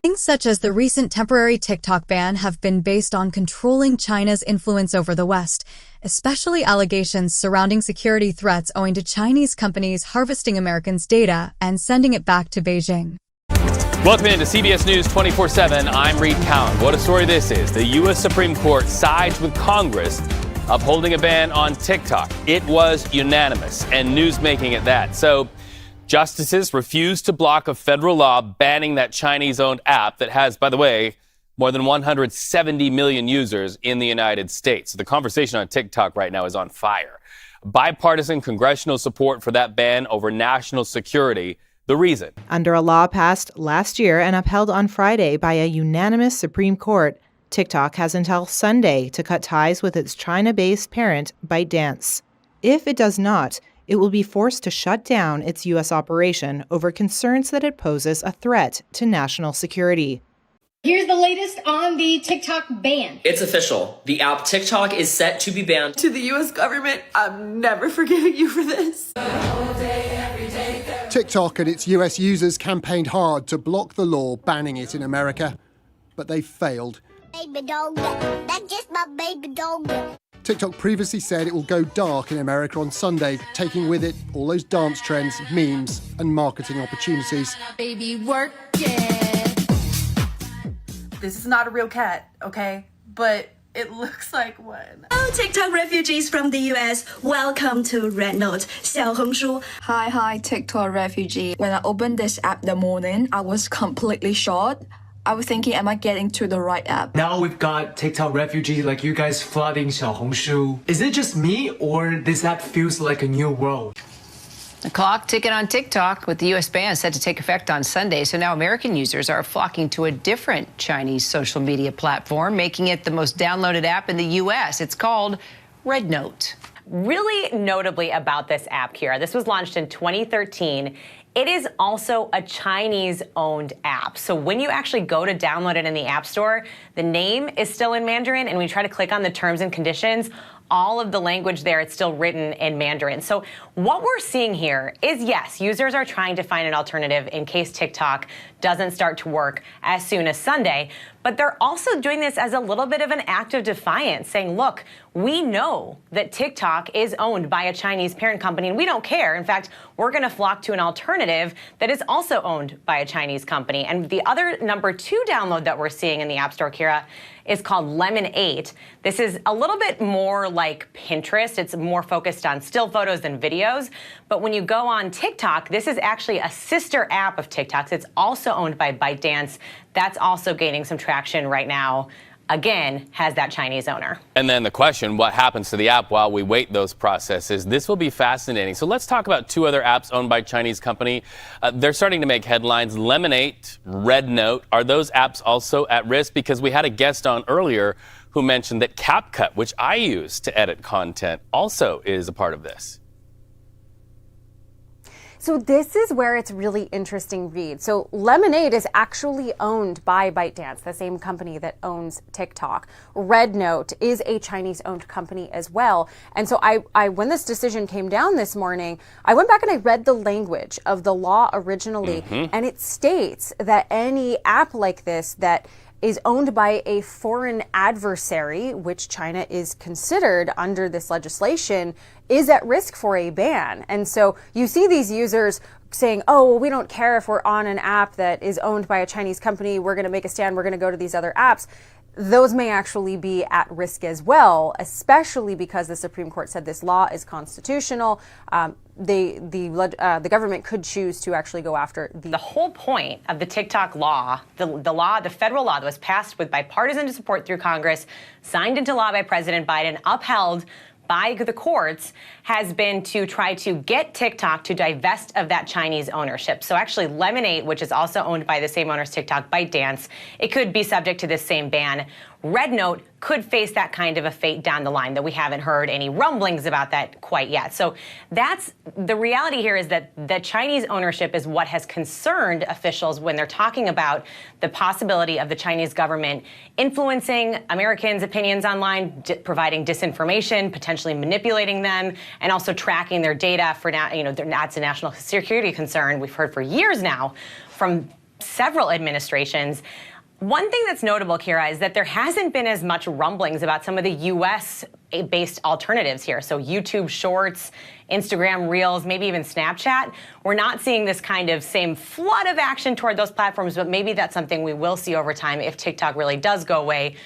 Things such as the recent temporary TikTok ban have been based on controlling China's influence over the West, especially allegations surrounding security threats owing to Chinese companies harvesting Americans' data and sending it back to Beijing. Welcome into CBS News 24/7. I'm Reed Cowan. What a story this is. The U.S. Supreme Court sides with Congress, upholding a ban on TikTok. It was unanimous, and news making at that. So justices refused to block a federal law banning that Chinese-owned app that has, by the way, more than 170 million users in the United States. So the conversation on TikTok right now is on fire. Bipartisan congressional support for that ban over national security. The reason? Under a law passed last year and upheld on Friday by a unanimous Supreme Court, TikTok has until Sunday to cut ties with its China-based parent, ByteDance. If it does not, it will be forced to shut down its U.S. operation over concerns that it poses a threat to national security. Here's the latest on the TikTok ban. It's official. The app TikTok is set to be banned. To the U.S. government, I'm never forgiving you for this. TikTok and its US users campaigned hard to block the law banning it in America, but they failed. Baby dog, that's just my baby dog. TikTok previously said it will go dark in America on Sunday, taking with it all those dance trends, memes, and marketing opportunities. Baby, work it. This is not a real cat, okay? But it looks like one. Oh, TikTok refugees from the US, welcome to Red Note, 小红书. Hi, TikTok refugee. When I opened this app the morning, I was completely shocked. I was thinking, am I getting to the right app? Now we've got TikTok refugees like you guys flooding 小红书. Is it just me, or this app feels like a new world? The clock ticking on TikTok with the U.S. ban set to take effect on Sunday. So now American users are flocking to a different Chinese social media platform, making it the most downloaded app in the U.S. It's called Red Note. Really notably about this app, Kira, this was launched in 2013. It is also a Chinese-owned app. So when you actually go to download it in the App Store, the name is still in Mandarin, and when you try to click on the terms and conditions, all of the language there, it's still written in Mandarin. So what we're seeing here is, yes, users are trying to find an alternative in case TikTok doesn't start to work as soon as Sunday, but they're also doing this as a little bit of an act of defiance, saying, look, we know that TikTok is owned by a Chinese parent company, and we don't care. In fact, we're going to flock to an alternative that is also owned by a Chinese company. And the other number 2 download that we're seeing in the App Store, Kira, is called Lemon8. This is a little bit more like Pinterest. It's more focused on still photos than videos. But when you go on TikTok, this is actually a sister app of TikTok's. It's also owned by ByteDance. That's also gaining some traction right now. Again, has that Chinese owner. And then the question, what happens to the app while we wait those processes? This will be fascinating. So let's talk about 2 other apps owned by Chinese company. They're starting to make headlines. Lemon8, Red Note. Are those apps also at risk? Because we had a guest on earlier who mentioned that CapCut, which I use to edit content, also is a part of this. So this is where it's really interesting, Reed. So Lemon8 is actually owned by ByteDance, the same company that owns TikTok. Red Note is a Chinese-owned company as well. And so I when this decision came down this morning, I went back and I read the language of the law originally, and it states that any app like this that is owned by a foreign adversary, which China is considered under this legislation, is at risk for a ban. And so you see these users saying, oh, well, we don't care if we're on an app that is owned by a Chinese company. We're going to make a stand. We're going to go to these other apps. Those may actually be at risk as well, especially because the Supreme Court said this law is constitutional. The government could choose to actually go after the whole point of the TikTok law, the federal law that was passed with bipartisan support through Congress, signed into law by President Biden, upheld by the courts, has been to try to get TikTok to divest of that Chinese ownership. So actually Lemon8, which is also owned by the same owners TikTok, ByteDance, it could be subject to this same ban. Red Note could face that kind of a fate down the line, that we haven't heard any rumblings about that quite yet. So that's the reality here, is that the Chinese ownership is what has concerned officials when they're talking about the possibility of the Chinese government influencing Americans' opinions online, providing disinformation, potentially manipulating them, and also tracking their data for now. You know, that's a national security concern. We've heard for years now from several administrations. One thing that's notable, Kira, is that there hasn't been as much rumblings about some of the U.S.-based alternatives here. So YouTube Shorts, Instagram Reels, maybe even Snapchat. We're not seeing this kind of same flood of action toward those platforms, but maybe that's something we will see over time if TikTok really does go away.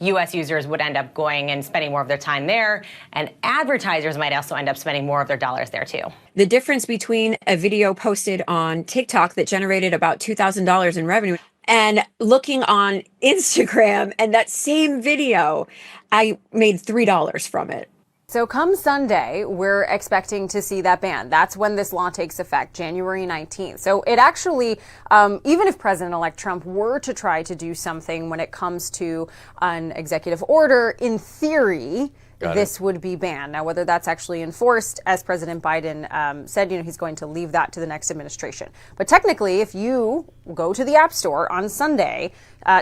U.S. users would end up going and spending more of their time there, and advertisers might also end up spending more of their dollars there, too. The difference between a video posted on TikTok that generated about $2,000 in revenue and looking on Instagram and that same video, I made $3 from it. So come Sunday, we're expecting to see that ban. That's when this law takes effect, January 19th. So it actually, even if President-elect Trump were to try to do something when it comes to an executive order, in theory, this would be banned. Now, whether that's actually enforced, as President Biden said, he's going to leave that to the next administration. But technically, if you go to the App Store on Sunday,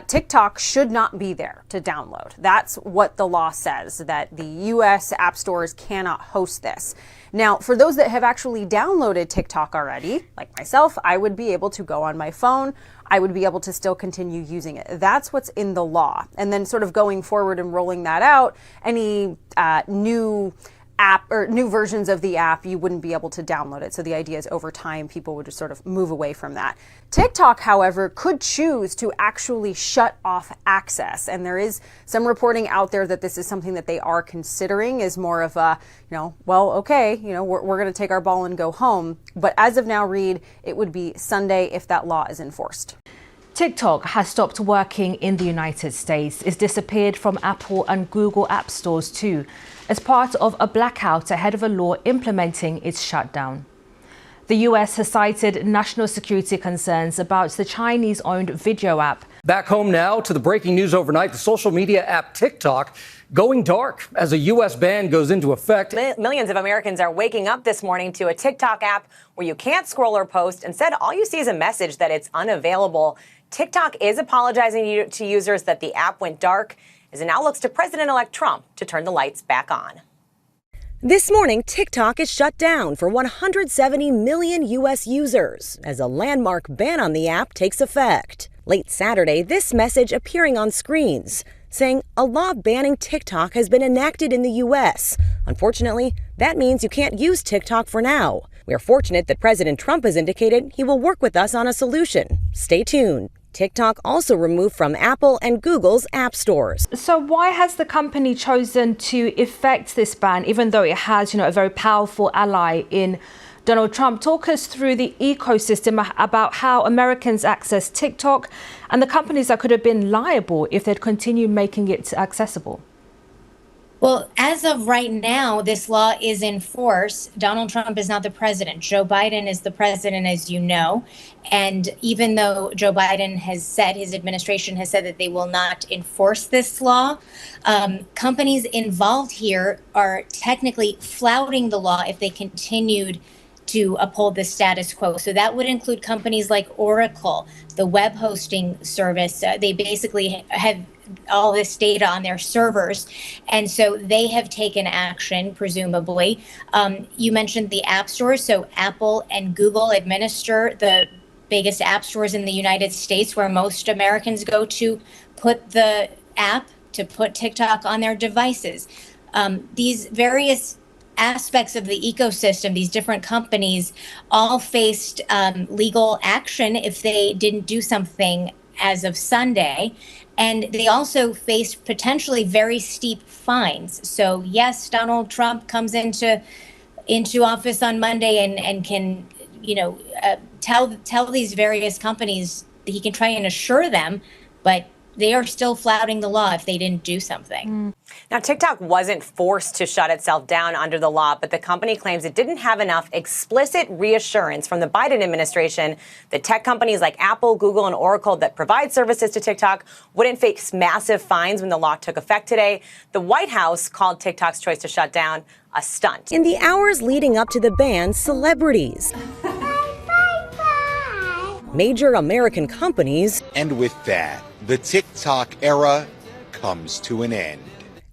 TikTok should not be there to download. That's what the law says, that the U.S. app stores cannot host this. Now, for those that have actually downloaded TikTok already, like myself, I would be able to go on my phone. I would be able to still continue using it. That's what's in the law. And then sort of going forward and rolling that out, any new app or new versions of the app, you wouldn't be able to download it. So the idea is over time, people would just sort of move away from that. TikTok, however, could choose to actually shut off access. And there is some reporting out there that this is something that they are considering is more of a, well, okay, we're going to take our ball and go home. But as of now, Reed, it would be Sunday if that law is enforced. TikTok has stopped working in the United States. It's disappeared from Apple and Google app stores too, as part of a blackout ahead of a law implementing its shutdown. The US has cited national security concerns about the Chinese-owned video app. Back home now to the breaking news overnight, the social media app TikTok going dark as a U.S. ban goes into effect. Millions of Americans are waking up this morning to a TikTok app where you can't scroll or post. Instead, all you see is a message that it's unavailable. TikTok is apologizing to users that the app went dark as it now looks to President-elect Trump to turn the lights back on. This morning, TikTok is shut down for 170 million U.S. users as a landmark ban on the app takes effect. Late Saturday, this message appearing on screens, saying a law banning TikTok has been enacted in the U.S. Unfortunately, that means you can't use TikTok for now. We are fortunate that President Trump has indicated he will work with us on a solution. Stay tuned. TikTok also removed from Apple and Google's app stores. So why has the company chosen to effect this ban, even though it has, a very powerful ally in Donald Trump? Talk us through the ecosystem about how Americans access TikTok and the companies that could have been liable if they'd continued making it accessible. Well, as of right now, this law is in force. Donald Trump is not the president. Joe Biden is the president, as you know. And even though Joe Biden has said, his administration has said that they will not enforce this law, companies involved here are technically flouting the law if they continued to uphold the status quo. So that would include companies like Oracle, the web hosting service. They basically have all this data on their servers. And so they have taken action, presumably. You mentioned the app stores. So Apple and Google administer the biggest app stores in the United States, where most Americans go to put the app, to put TikTok on their devices. These various aspects of the ecosystem, these different companies all faced legal action if they didn't do something as of Sunday. And they also faced potentially very steep fines. So yes, Donald Trump comes into office on Monday and can, tell these various companies that he can try and assure them, but they are still flouting the law if they didn't do something. Now, TikTok wasn't forced to shut itself down under the law, but the company claims it didn't have enough explicit reassurance from the Biden administration that tech companies like Apple, Google, and Oracle that provide services to TikTok wouldn't face massive fines when the law took effect today. The White House called TikTok's choice to shut down a stunt. In the hours leading up to the ban, celebrities, major American companies, and with that, the TikTok era comes to an end.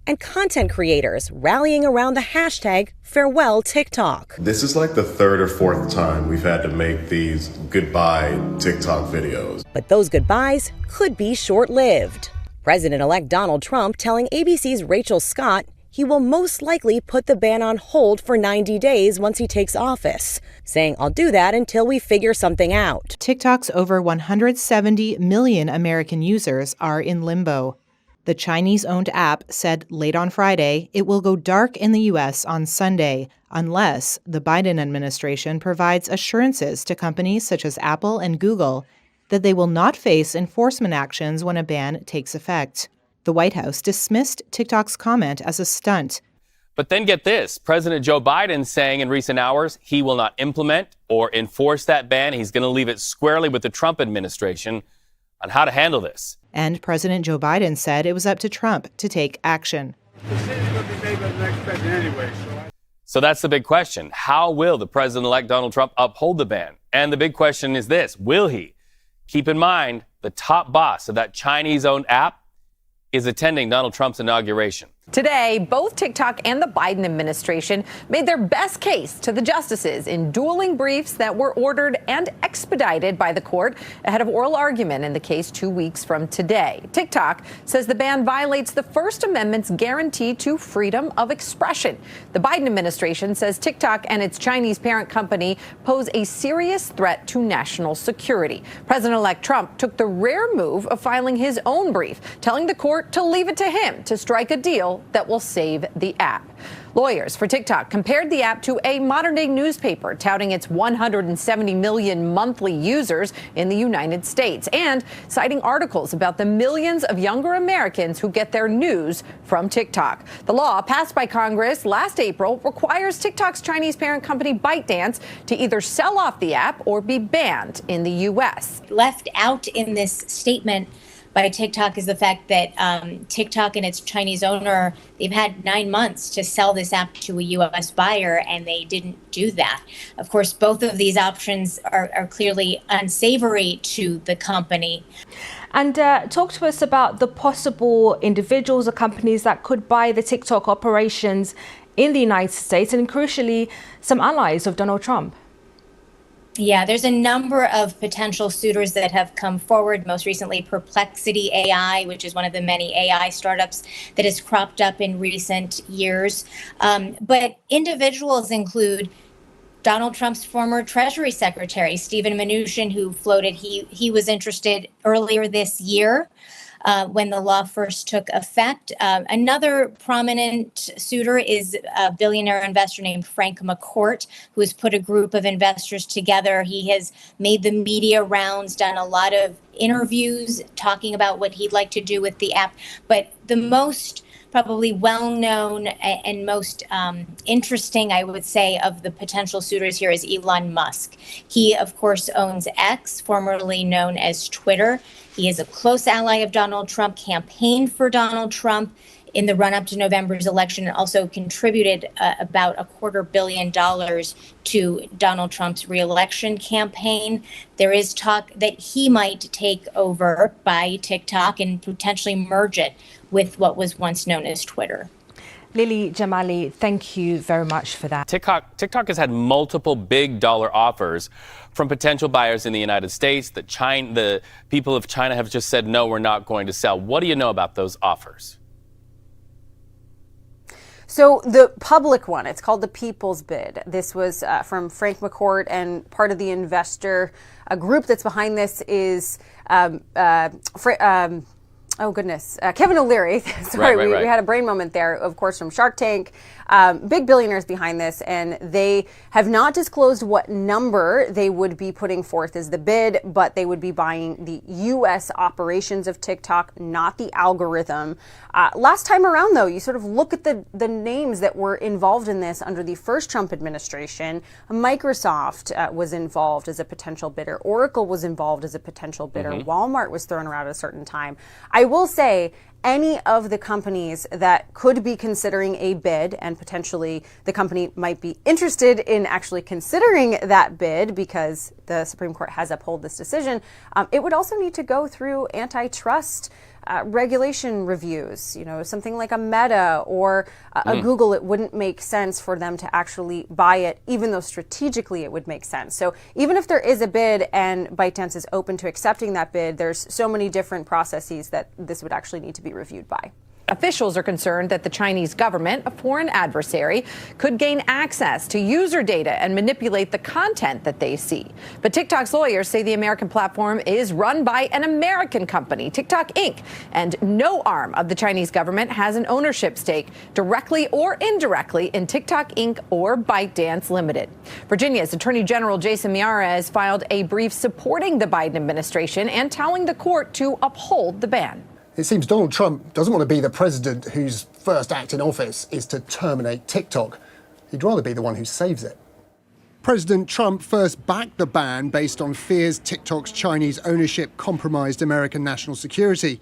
and content creators rallying around the hashtag #FarewellTikTok. This is like the third or fourth time we've had to make these goodbye TikTok videos. But those goodbyes could be short-lived. President-elect Donald Trump telling ABC's Rachel Scott he will most likely put the ban on hold for 90 days once he takes office, saying, "I'll do that until we figure something out." TikTok's over 170 million American users are in limbo. The Chinese-owned app said late on Friday it will go dark in the U.S. on Sunday unless the Biden administration provides assurances to companies such as Apple and Google that they will not face enforcement actions when a ban takes effect. The White House dismissed TikTok's comment as a stunt. But then get this, President Joe Biden saying in recent hours he will not implement or enforce that ban. He's going to leave it squarely with the Trump administration on how to handle this. And President Joe Biden said it was up to Trump to take action. The decision's going to be made by the next president anyway. So that's the big question. How will the president-elect Donald Trump uphold the ban? And the big question is this, will he? Keep in mind, the top boss of that Chinese-owned app is attending Donald Trump's inauguration. Today, both TikTok and the Biden administration made their best case to the justices in dueling briefs that were ordered and expedited by the court ahead of oral argument in the case 2 weeks from today. TikTok says the ban violates the First Amendment's guarantee to freedom of expression. The Biden administration says TikTok and its Chinese parent company pose a serious threat to national security. President-elect Trump took the rare move of filing his own brief, telling the court to leave it to him to strike a deal that will save the app. Lawyers for TikTok compared the app to a modern-day newspaper, touting its 170 million monthly users in the United States and citing articles about the millions of younger Americans who get their news from TikTok. The law passed by Congress last April requires TikTok's Chinese parent company ByteDance to either sell off the app or be banned in the U.S. Left out in this statement by TikTok is the fact that TikTok and its Chinese owner, they've had 9 months to sell this app to a U.S. buyer, and they didn't do that. Of course, both of these options are clearly unsavory to the company. And talk to us about the possible individuals or companies that could buy the TikTok operations in the United States and, crucially, some allies of Donald Trump. Yeah, there's a number of potential suitors that have come forward. Most recently, Perplexity AI, which is one of the many AI startups that has cropped up in recent years. But individuals include Donald Trump's former Treasury Secretary, Steven Mnuchin, who floated he was interested earlier this year. When the law first took effect. Another prominent suitor is a billionaire investor named Frank McCourt, who has put a group of investors together. He has made the media rounds, done a lot of interviews talking about what he'd like to do with the app. But the most probably well-known and most interesting, I would say, of the potential suitors here is Elon Musk. He, of course, owns X, formerly known as Twitter. He is a close ally of Donald Trump, campaigned for Donald Trump in the run-up to November's election, and also contributed about $250 million to Donald Trump's re-election campaign. There is talk that he might take over by TikTok and potentially merge it with what was once known as Twitter. Lily Jamali, thank you very much for that. TikTok has had multiple big dollar offers from potential buyers in the United States. The people of China have just said, no, we're not going to sell. What do you know about those offers? So the public one, it's called the People's Bid. This was from Frank McCourt, and part of the investor group that's behind this is Kevin O'Leary. Sorry, Right. We had a brain moment there, of course, from Shark Tank. Big billionaires behind this, and they have not disclosed what number they would be putting forth as the bid, but they would be buying the U.S. operations of TikTok, not the algorithm. Last time around, though, you sort of look at the names that were involved in this under the first Trump administration. Microsoft was involved as a potential bidder. Oracle was involved as a potential bidder. Walmart was thrown around at a certain time. I will say, any of the companies that could be considering a bid, and potentially the company might be interested in actually considering that bid because the Supreme Court has upheld this decision, it would also need to go through antitrust regulation reviews. Something like a Meta or a Google, it wouldn't make sense for them to actually buy it, even though strategically it would make sense. So even if there is a bid and ByteDance is open to accepting that bid, there's so many different processes that this would actually need to be reviewed by. Officials are concerned that the Chinese government, a foreign adversary, could gain access to user data and manipulate the content that they see. But TikTok's lawyers say the American platform is run by an American company, TikTok Inc., and no arm of the Chinese government has an ownership stake, directly or indirectly, in TikTok Inc. or ByteDance Limited. Virginia's Attorney General Jason Miara has filed a brief supporting the Biden administration and telling the court to uphold the ban. It seems Donald Trump doesn't want to be the president whose first act in office is to terminate TikTok. He'd rather be the one who saves it. President Trump first backed the ban based on fears TikTok's Chinese ownership compromised American national security.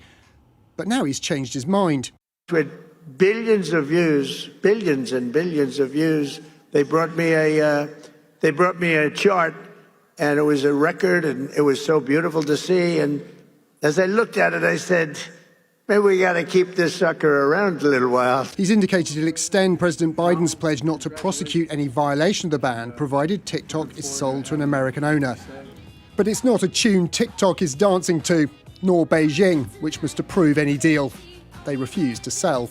But now he's changed his mind. With billions of views, billions and billions of views, they brought me a chart, and it was a record, and it was so beautiful to see. And as I looked at it, I said, maybe we got to keep this sucker around a little while. He's indicated he'll extend President Biden's pledge not to prosecute any violation of the ban, provided TikTok is sold to an American owner. But it's not a tune TikTok is dancing to, nor Beijing, which must approve any deal. They refuse to sell.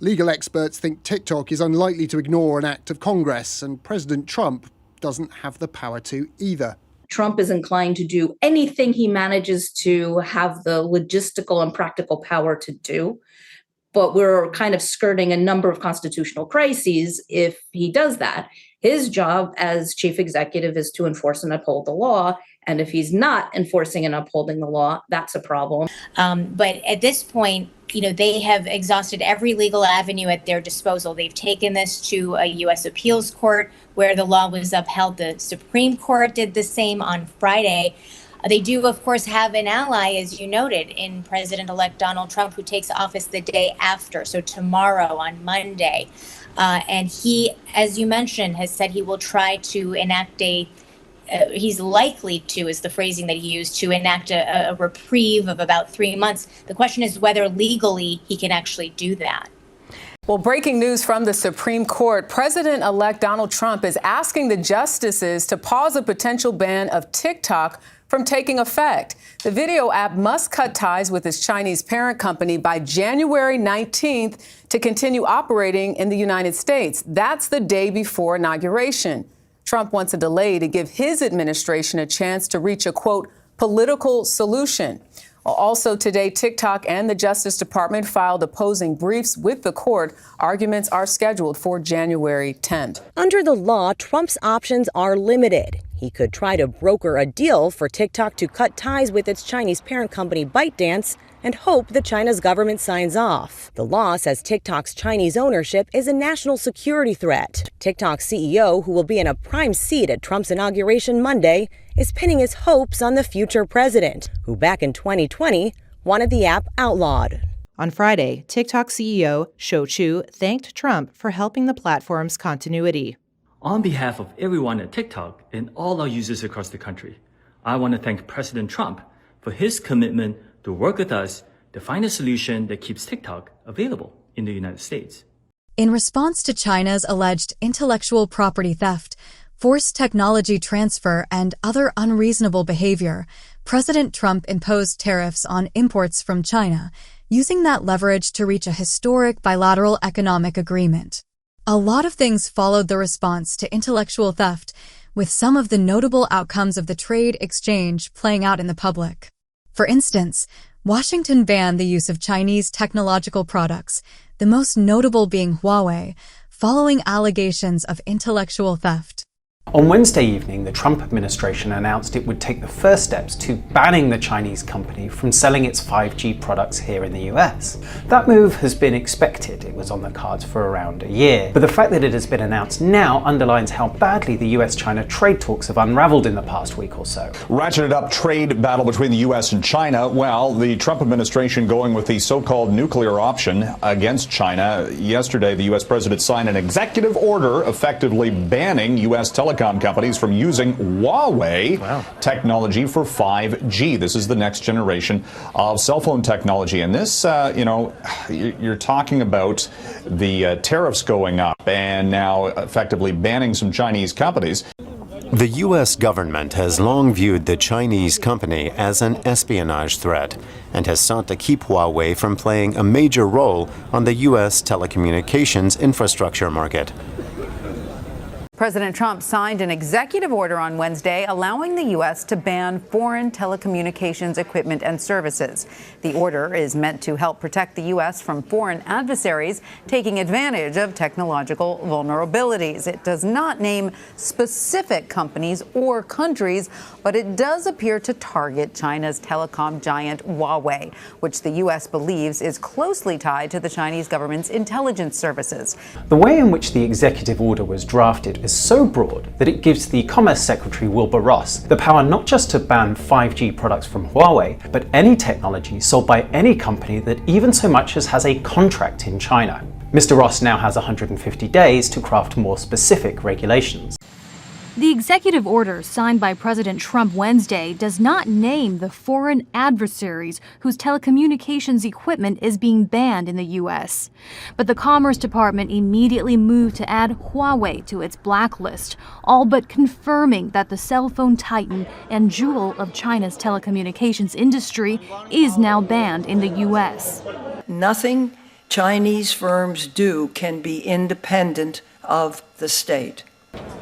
Legal experts think TikTok is unlikely to ignore an act of Congress, and President Trump doesn't have the power to either. Trump is inclined to do anything he manages to have the logistical and practical power to do. But we're kind of skirting a number of constitutional crises if he does that. His job as chief executive is to enforce and uphold the law. And if he's not enforcing and upholding the law, that's a problem. But at this point, they have exhausted every legal avenue at their disposal. They've taken this to a U.S. appeals court where the law was upheld. The Supreme Court did the same on Friday. They do, of course, have an ally, as you noted, in President-elect Donald Trump, who takes office the day after, so tomorrow on Monday. And he, as you mentioned, has said he will try to enact he's likely to, is the phrasing that he used, to enact a reprieve of about 3 months. The question is whether legally he can actually do that. Well, breaking news from the Supreme Court. President-elect Donald Trump is asking the justices to pause a potential ban of TikTok from taking effect. The video app must cut ties with its Chinese parent company by January 19th to continue operating in the United States. That's the day before inauguration. Trump wants a delay to give his administration a chance to reach a, quote, political solution. Also today, TikTok and the Justice Department filed opposing briefs with the court. Arguments are scheduled for January 10th. Under the law, Trump's options are limited. He could try to broker a deal for TikTok to cut ties with its Chinese parent company ByteDance and hope that China's government signs off. The law says TikTok's Chinese ownership is a national security threat. TikTok's CEO, who will be in a prime seat at Trump's inauguration Monday, is pinning his hopes on the future president, who back in 2020 wanted the app outlawed. On Friday, TikTok CEO Shou Chew thanked Trump for helping the platform's continuity. On behalf of everyone at TikTok and all our users across the country, I want to thank President Trump for his commitment to work with us to find a solution that keeps TikTok available in the United States. In response to China's alleged intellectual property theft, forced technology transfer, and other unreasonable behavior, President Trump imposed tariffs on imports from China, using that leverage to reach a historic bilateral economic agreement. A lot of things followed the response to intellectual theft, with some of the notable outcomes of the trade exchange playing out in the public. For instance, Washington banned the use of Chinese technological products, the most notable being Huawei, following allegations of intellectual theft. On Wednesday evening, the Trump administration announced it would take the first steps to banning the Chinese company from selling its 5G products here in the US. That move has been expected. It was on the cards for around a year. But the fact that it has been announced now underlines how badly the US-China trade talks have unraveled in the past week or so. Ratcheted up trade battle between the US and China. Well, the Trump administration going with the so-called nuclear option against China. Yesterday, the US president signed an executive order effectively banning US telecom telecom companies from using Huawei technology for 5G. This is the next generation of cell phone technology. And this, you're talking about the tariffs going up and now effectively banning some Chinese companies. The U.S. government has long viewed the Chinese company as an espionage threat and has sought to keep Huawei from playing a major role on the U.S. telecommunications infrastructure market. President Trump signed an executive order on Wednesday allowing the U.S. to ban foreign telecommunications equipment and services. The order is meant to help protect the U.S. from foreign adversaries taking advantage of technological vulnerabilities. It does not name specific companies or countries, but it does appear to target China's telecom giant Huawei, which the U.S. believes is closely tied to the Chinese government's intelligence services. The way in which the executive order was drafted is so broad that it gives the Commerce Secretary Wilbur Ross the power not just to ban 5G products from Huawei, but any technology sold by any company that even so much as has a contract in China. Mr. Ross now has 150 days to craft more specific regulations. The executive order signed by President Trump Wednesday does not name the foreign adversaries whose telecommunications equipment is being banned in the U.S. But the Commerce Department immediately moved to add Huawei to its blacklist, all but confirming that the cell phone titan and jewel of China's telecommunications industry is now banned in the U.S. Nothing Chinese firms do can be independent of the state.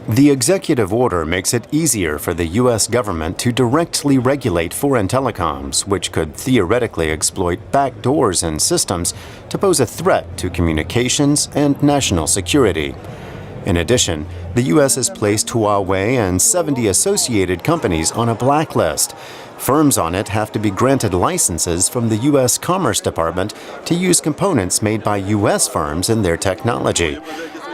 The executive order makes it easier for the U.S. government to directly regulate foreign telecoms, which could theoretically exploit backdoors in systems to pose a threat to communications and national security. In addition, the U.S. has placed Huawei and 70 associated companies on a blacklist. Firms on it have to be granted licenses from the U.S. Commerce Department to use components made by U.S. firms in their technology.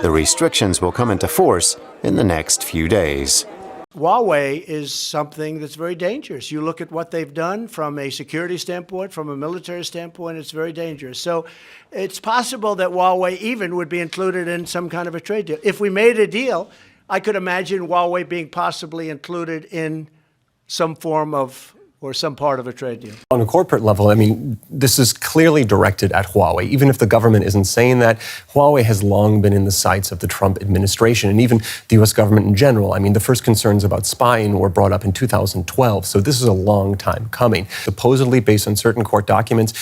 The restrictions will come into force in the next few days. Huawei is something that's very dangerous. You look at what they've done from a security standpoint, from a military standpoint, it's very dangerous. So it's possible that Huawei even would be included in some kind of a trade deal. If we made a deal, I could imagine Huawei being possibly included in some form of or some part of a trade deal. On a corporate level, I mean, this is clearly directed at Huawei. Even if the government isn't saying that, Huawei has long been in the sights of the Trump administration and even the U.S. government in general. I mean, the first concerns about spying were brought up in 2012, so this is a long time coming. Supposedly, based on certain court documents,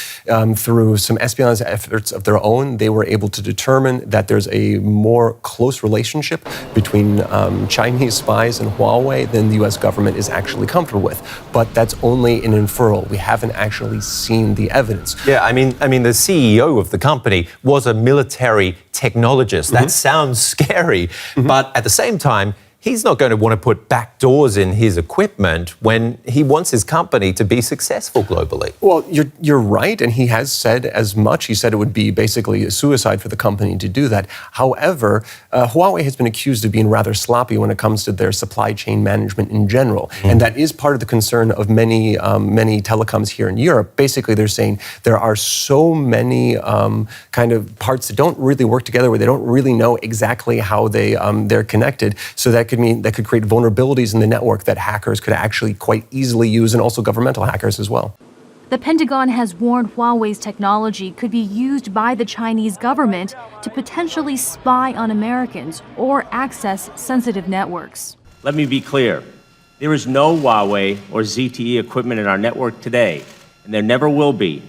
through some espionage efforts of their own, they were able to determine that there's a more close relationship between Chinese spies and Huawei than the U.S. government is actually comfortable with. But that's only an inferral. We haven't actually seen the evidence. Yeah, I mean, the CEO of the company was a military technologist. That sounds scary, but at the same time, he's not going to want to put backdoors in his equipment when he wants his company to be successful globally. Well, you're right, and he has said as much. He said it would be basically a suicide for the company to do that. However, Huawei has been accused of being rather sloppy when it comes to their supply chain management in general, and that is part of the concern of many telecoms here in Europe. Basically, they're saying there are so many kind of parts that don't really work together, where they don't really know exactly how they're connected, so that could create vulnerabilities in the network that hackers could actually quite easily use, and also governmental hackers as well. The Pentagon has warned Huawei's technology could be used by the Chinese government to potentially spy on Americans or access sensitive networks. Let me be clear. There is no Huawei or ZTE equipment in our network today, and there never will be.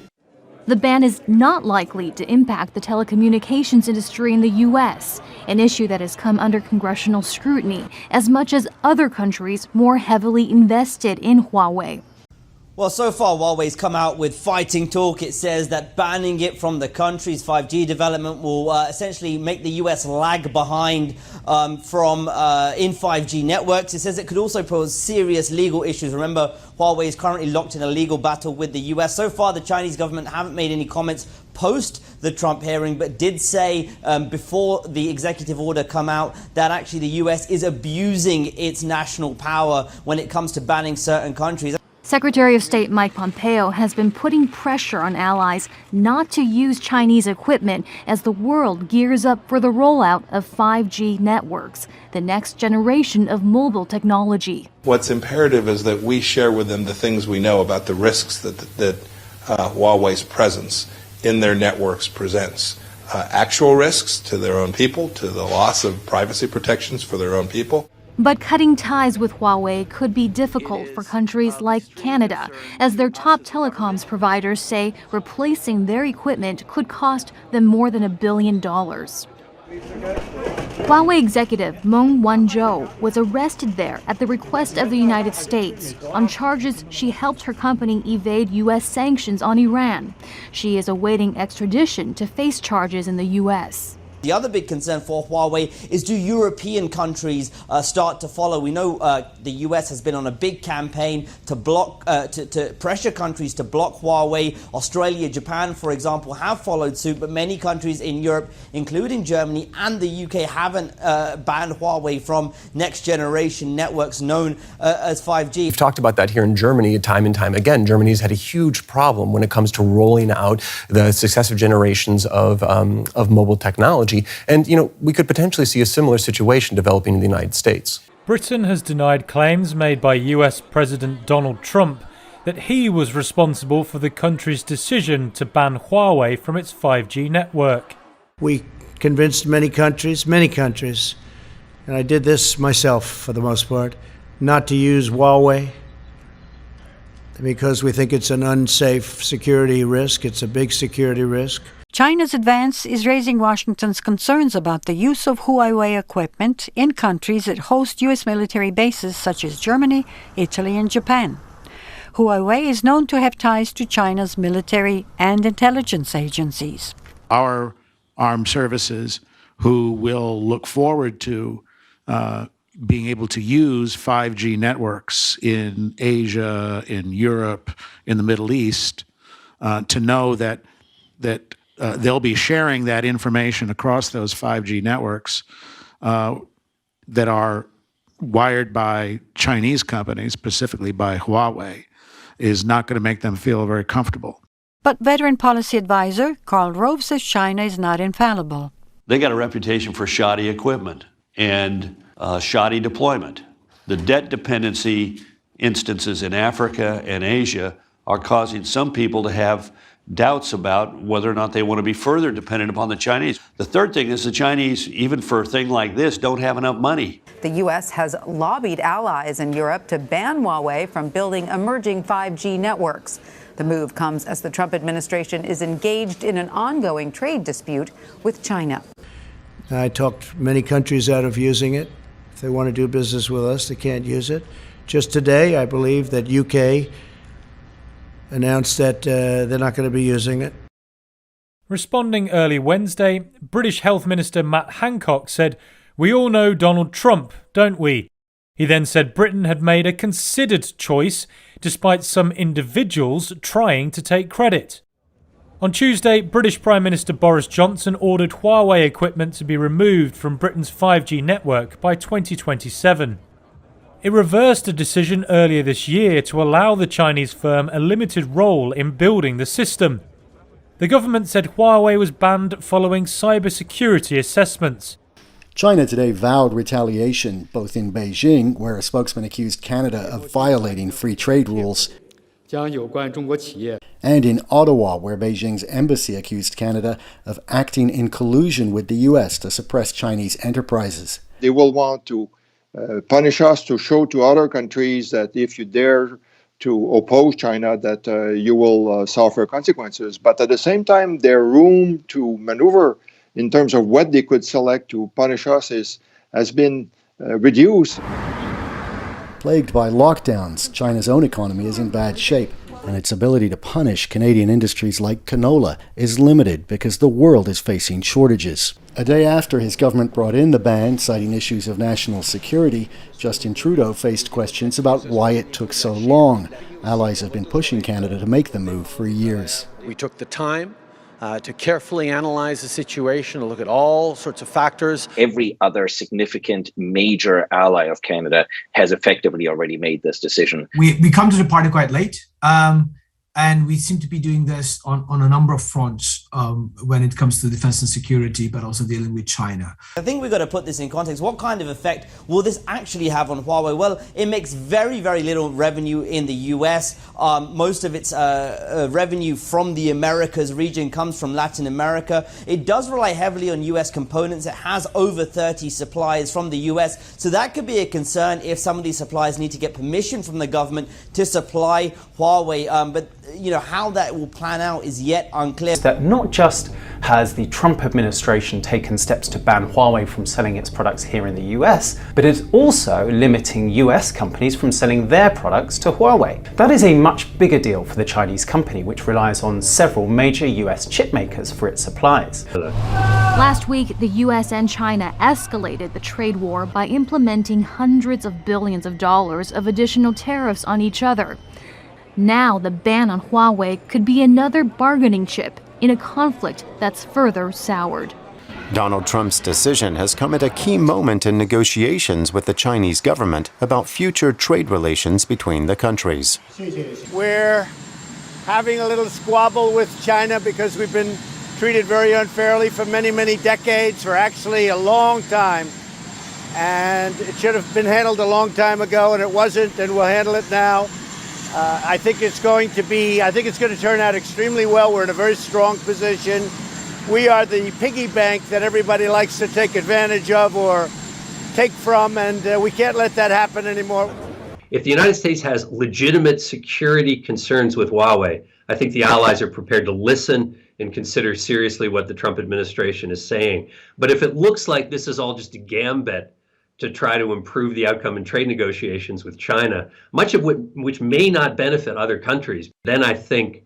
The ban is not likely to impact the telecommunications industry in the U.S., an issue that has come under congressional scrutiny as much as other countries more heavily invested in Huawei. Well, so far, Huawei's come out with fighting talk. It says that banning it from the country's 5G development will essentially make the U.S. lag behind in 5G networks. It says it could also pose serious legal issues. Remember, Huawei is currently locked in a legal battle with the U.S. So far, the Chinese government haven't made any comments post the Trump hearing, but did say before the executive order come out that actually the U.S. is abusing its national power when it comes to banning certain countries. Secretary of State Mike Pompeo has been putting pressure on allies not to use Chinese equipment as the world gears up for the rollout of 5G networks, the next generation of mobile technology. What's imperative is that we share with them the things we know about the risks that Huawei's presence in their networks presents. Actual risks to their own people, to the loss of privacy protections for their own people. But cutting ties with Huawei could be difficult for countries like Canada, as their top telecoms providers say replacing their equipment could cost them more than $1 billion. Huawei executive Meng Wanzhou was arrested there at the request of the United States on charges she helped her company evade U.S. sanctions on Iran. She is awaiting extradition to face charges in the U.S. The other big concern for Huawei is, do European countries start to follow? We know the US has been on a big campaign to block, to pressure countries to block Huawei. Australia, Japan, for example, have followed suit, but many countries in Europe, including Germany and the UK, haven't banned Huawei from next generation networks known as 5G. We've talked about that here in Germany time and time again. Germany's had a huge problem when it comes to rolling out the successive generations of mobile technology. And, we could potentially see a similar situation developing in the United States. Britain has denied claims made by US President Donald Trump that he was responsible for the country's decision to ban Huawei from its 5G network. We convinced many countries, and I did this myself for the most part, not to use Huawei because we think it's an unsafe security risk. It's a big security risk. China's advance is raising Washington's concerns about the use of Huawei equipment in countries that host U.S. military bases such as Germany, Italy, and Japan. Huawei is known to have ties to China's military and intelligence agencies. Our armed services, who will look forward to being able to use 5G networks in Asia, in Europe, in the Middle East, to know that they'll be sharing that information across those 5G networks that are wired by Chinese companies, specifically by Huawei, is not going to make them feel very comfortable. But veteran policy advisor Karl Rove says China is not infallible. They got a reputation for shoddy equipment and shoddy deployment. The debt dependency instances in Africa and Asia are causing some people to have doubts about whether or not they want to be further dependent upon the Chinese. The third thing is the Chinese, even for a thing like this, don't have enough money. The U.S. has lobbied allies in Europe to ban Huawei from building emerging 5G networks. The move comes as the Trump administration is engaged in an ongoing trade dispute with China. I talked many countries out of using it. If they want to do business with us, they can't use it. Just today, I believe that UK announced that they're not going to be using it. Responding early Wednesday, British Health Minister Matt Hancock said, "We all know Donald Trump, don't we?" He then said Britain had made a considered choice, despite some individuals trying to take credit. On Tuesday, British Prime Minister Boris Johnson ordered Huawei equipment to be removed from Britain's 5G network by 2027. It reversed a decision earlier this year to allow the Chinese firm a limited role in building the system. The government said Huawei was banned following cybersecurity assessments. China today vowed retaliation, both in Beijing, where a spokesman accused Canada of violating free trade rules, and in Ottawa, where Beijing's embassy accused Canada of acting in collusion with the U.S. to suppress Chinese enterprises. They will want to punish us, to show to other countries that if you dare to oppose China, that you will suffer consequences. But at the same time, their room to maneuver in terms of what they could select to punish us has been reduced. Plagued by lockdowns, China's own economy is in bad shape, and its ability to punish Canadian industries like canola is limited because the world is facing shortages. A day after his government brought in the ban, citing issues of national security, Justin Trudeau faced questions about why it took so long. Allies have been pushing Canada to make the move for years. We took the time to carefully analyze the situation, to look at all sorts of factors. Every other significant major ally of Canada has effectively already made this decision. We come to the party quite late, and we seem to be doing this on a number of fronts when it comes to defense and security, but also dealing with China. I think we've got to put this in context. What kind of effect will this actually have on Huawei? Well, it makes very, very little revenue in the US. Most of its revenue from the Americas region comes from Latin America. It does rely heavily on US components. It has over 30 suppliers from the US. So that could be a concern if some of these suppliers need to get permission from the government to supply Huawei. But how that will plan out is yet unclear. That not just has the Trump administration taken steps to ban Huawei from selling its products here in the US, but it's also limiting US companies from selling their products to Huawei. That is a much bigger deal for the Chinese company, which relies on several major US chip makers for its supplies. Last week, the US and China escalated the trade war by implementing hundreds of billions of dollars of additional tariffs on each other. Now, the ban on Huawei could be another bargaining chip in a conflict that's further soured. Donald Trump's decision has come at a key moment in negotiations with the Chinese government about future trade relations between the countries. We're having a little squabble with China because we've been treated very unfairly for many, many decades, for actually a long time. And it should have been handled a long time ago, and it wasn't, and we'll handle it now. I think it's going to turn out extremely well. We're in a very strong position. We are the piggy bank that everybody likes to take advantage of or take from, and we can't let that happen anymore. If the United States has legitimate security concerns with Huawei, I think the allies are prepared to listen and consider seriously what the Trump administration is saying. But if it looks like this is all just a gambit to try to improve the outcome in trade negotiations with China, much of which may not benefit other countries, then I think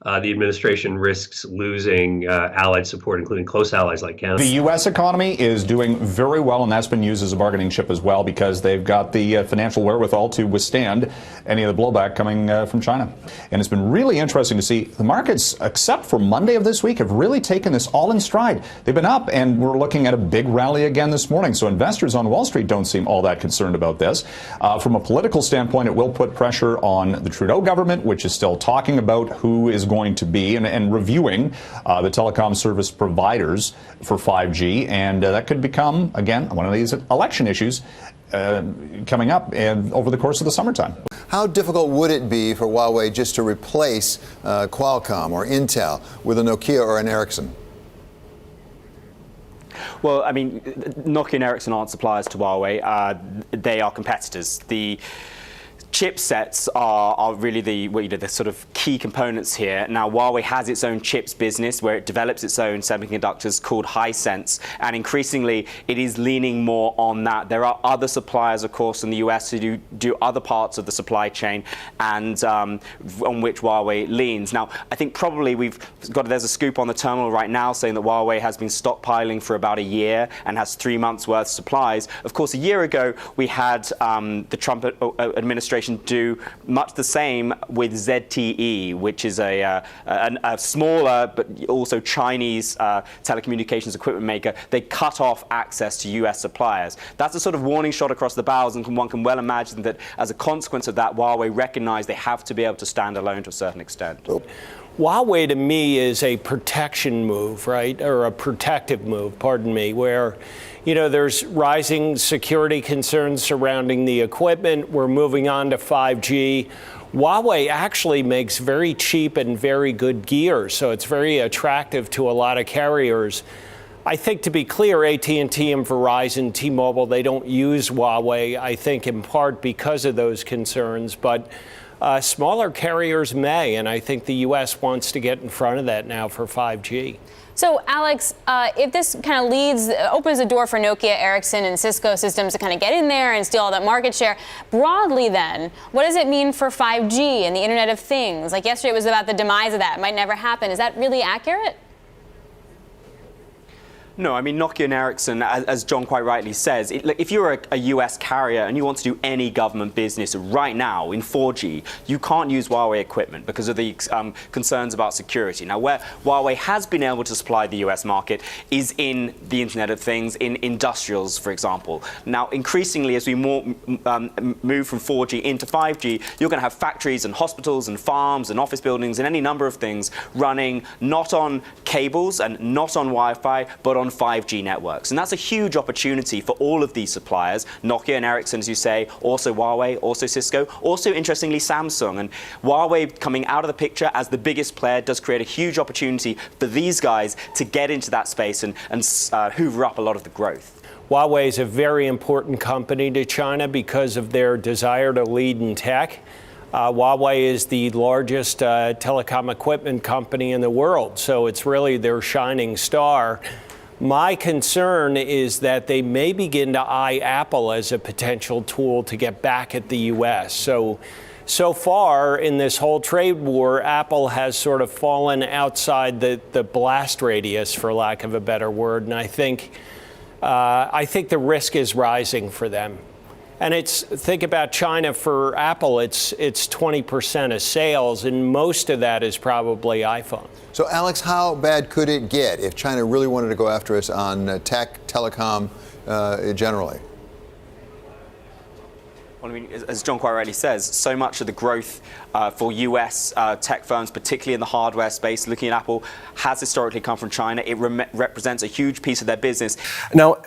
the administration risks losing allied support, including close allies like Canada. The U.S. economy is doing very well, and that's been used as a bargaining chip as well because they've got the financial wherewithal to withstand any of the blowback coming from China. And it's been really interesting to see the markets, except for Monday of this week, have really taken this all in stride. They've been up, and we're looking at a big rally again this morning. So investors on Wall Street don't seem all that concerned about this. From a political standpoint, it will put pressure on the Trudeau government, which is still talking about who is going to be and reviewing the telecom service providers for 5G. And that could become, again, one of these election issues coming up over the course of the summertime. How difficult would it be for Huawei just to replace Qualcomm or Intel with a Nokia or an Ericsson? Well, I mean, Nokia and Ericsson aren't suppliers to Huawei. They are competitors. The chipsets are really the sort of key components here. Now, Huawei has its own chips business where it develops its own semiconductors called Hisense, and increasingly it is leaning more on that. There are other suppliers, of course, in the US who do other parts of the supply chain and on which Huawei leans. Now, I think probably there's a scoop on the terminal right now saying that Huawei has been stockpiling for about a year and has 3 months worth of supplies. Of course, a year ago we had the Trump administration do much the same with ZTE, which is a smaller but also Chinese telecommunications equipment maker. They cut off access to US suppliers. That's a sort of warning shot across the bows, and one can well imagine that as a consequence of that, Huawei recognized they have to be able to stand alone to a certain extent. Huawei to me is a protection move, right? Or a protective move, pardon me, where there's rising security concerns surrounding the equipment. We're moving on to 5G. Huawei actually makes very cheap and very good gear, so it's very attractive to a lot of carriers. I think, to be clear, AT&T and Verizon, T-Mobile, they don't use Huawei, I think, in part because of those concerns, but smaller carriers may, and I think the U.S. wants to get in front of that now for 5G. So, Alex, if this kind of opens the door for Nokia, Ericsson, and Cisco systems to kind of get in there and steal all that market share, broadly then, what does it mean for 5G and the Internet of Things? Like yesterday it was about the demise of that. It might never happen. Is that really accurate? No, I mean, Nokia and Ericsson, as John quite rightly says, if you're a US carrier and you want to do any government business right now in 4G, you can't use Huawei equipment because of the concerns about security. Now, where Huawei has been able to supply the US market is in the Internet of Things, in industrials, for example. Now, increasingly, as we move from 4G into 5G, you're going to have factories and hospitals and farms and office buildings and any number of things running not on cables and not on Wi-Fi, but on 5G networks. And that's a huge opportunity for all of these suppliers, Nokia and Ericsson, as you say, also Huawei, also Cisco, also, interestingly, Samsung. And Huawei coming out of the picture as the biggest player does create a huge opportunity for these guys to get into that space and hoover up a lot of the growth. Huawei is a very important company to China because of their desire to lead in tech. Huawei is the largest telecom equipment company in the world, so it's really their shining star. My concern is that they may begin to eye Apple as a potential tool to get back at the U.S. So far in this whole trade war, Apple has sort of fallen outside the blast radius, for lack of a better word, and I think the risk is rising for them. And think about China. For Apple, it's 20% of sales, and most of that is probably iPhone. So, Alex, how bad could it get if China really wanted to go after us on tech, telecom generally? Well, I mean, as John quite rightly says, so much of the growth for US tech firms, particularly in the hardware space, looking at Apple, has historically come from China. It represents a huge piece of their business. Now,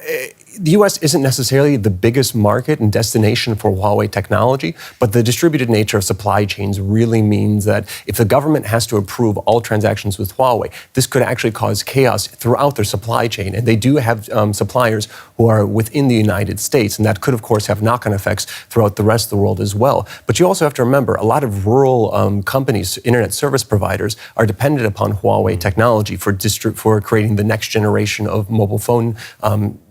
the US isn't necessarily the biggest market and destination for Huawei technology, but the distributed nature of supply chains really means that if the government has to approve all transactions with Huawei, this could actually cause chaos throughout their supply chain. And they do have suppliers who are within the United States, and that could, of course, have knock-on effects throughout the rest of the world as well. But you also have to remember, a lot of rural companies, internet service providers, are dependent upon Huawei technology for creating the next generation of mobile phone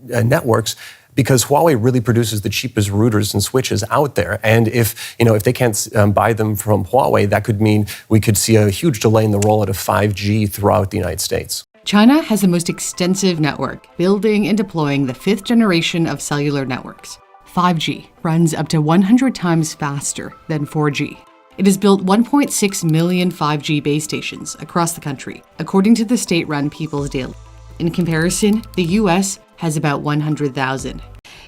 networks, because Huawei really produces the cheapest routers and switches out there. And if they can't buy them from Huawei, that could mean we could see a huge delay in the rollout of 5G throughout the United States. China has the most extensive network, building and deploying the 5th generation of cellular networks. 5G runs up to 100 times faster than 4G. It has built 1.6 million 5G base stations across the country, according to the state-run People's Daily. In comparison, the US has about 100,000.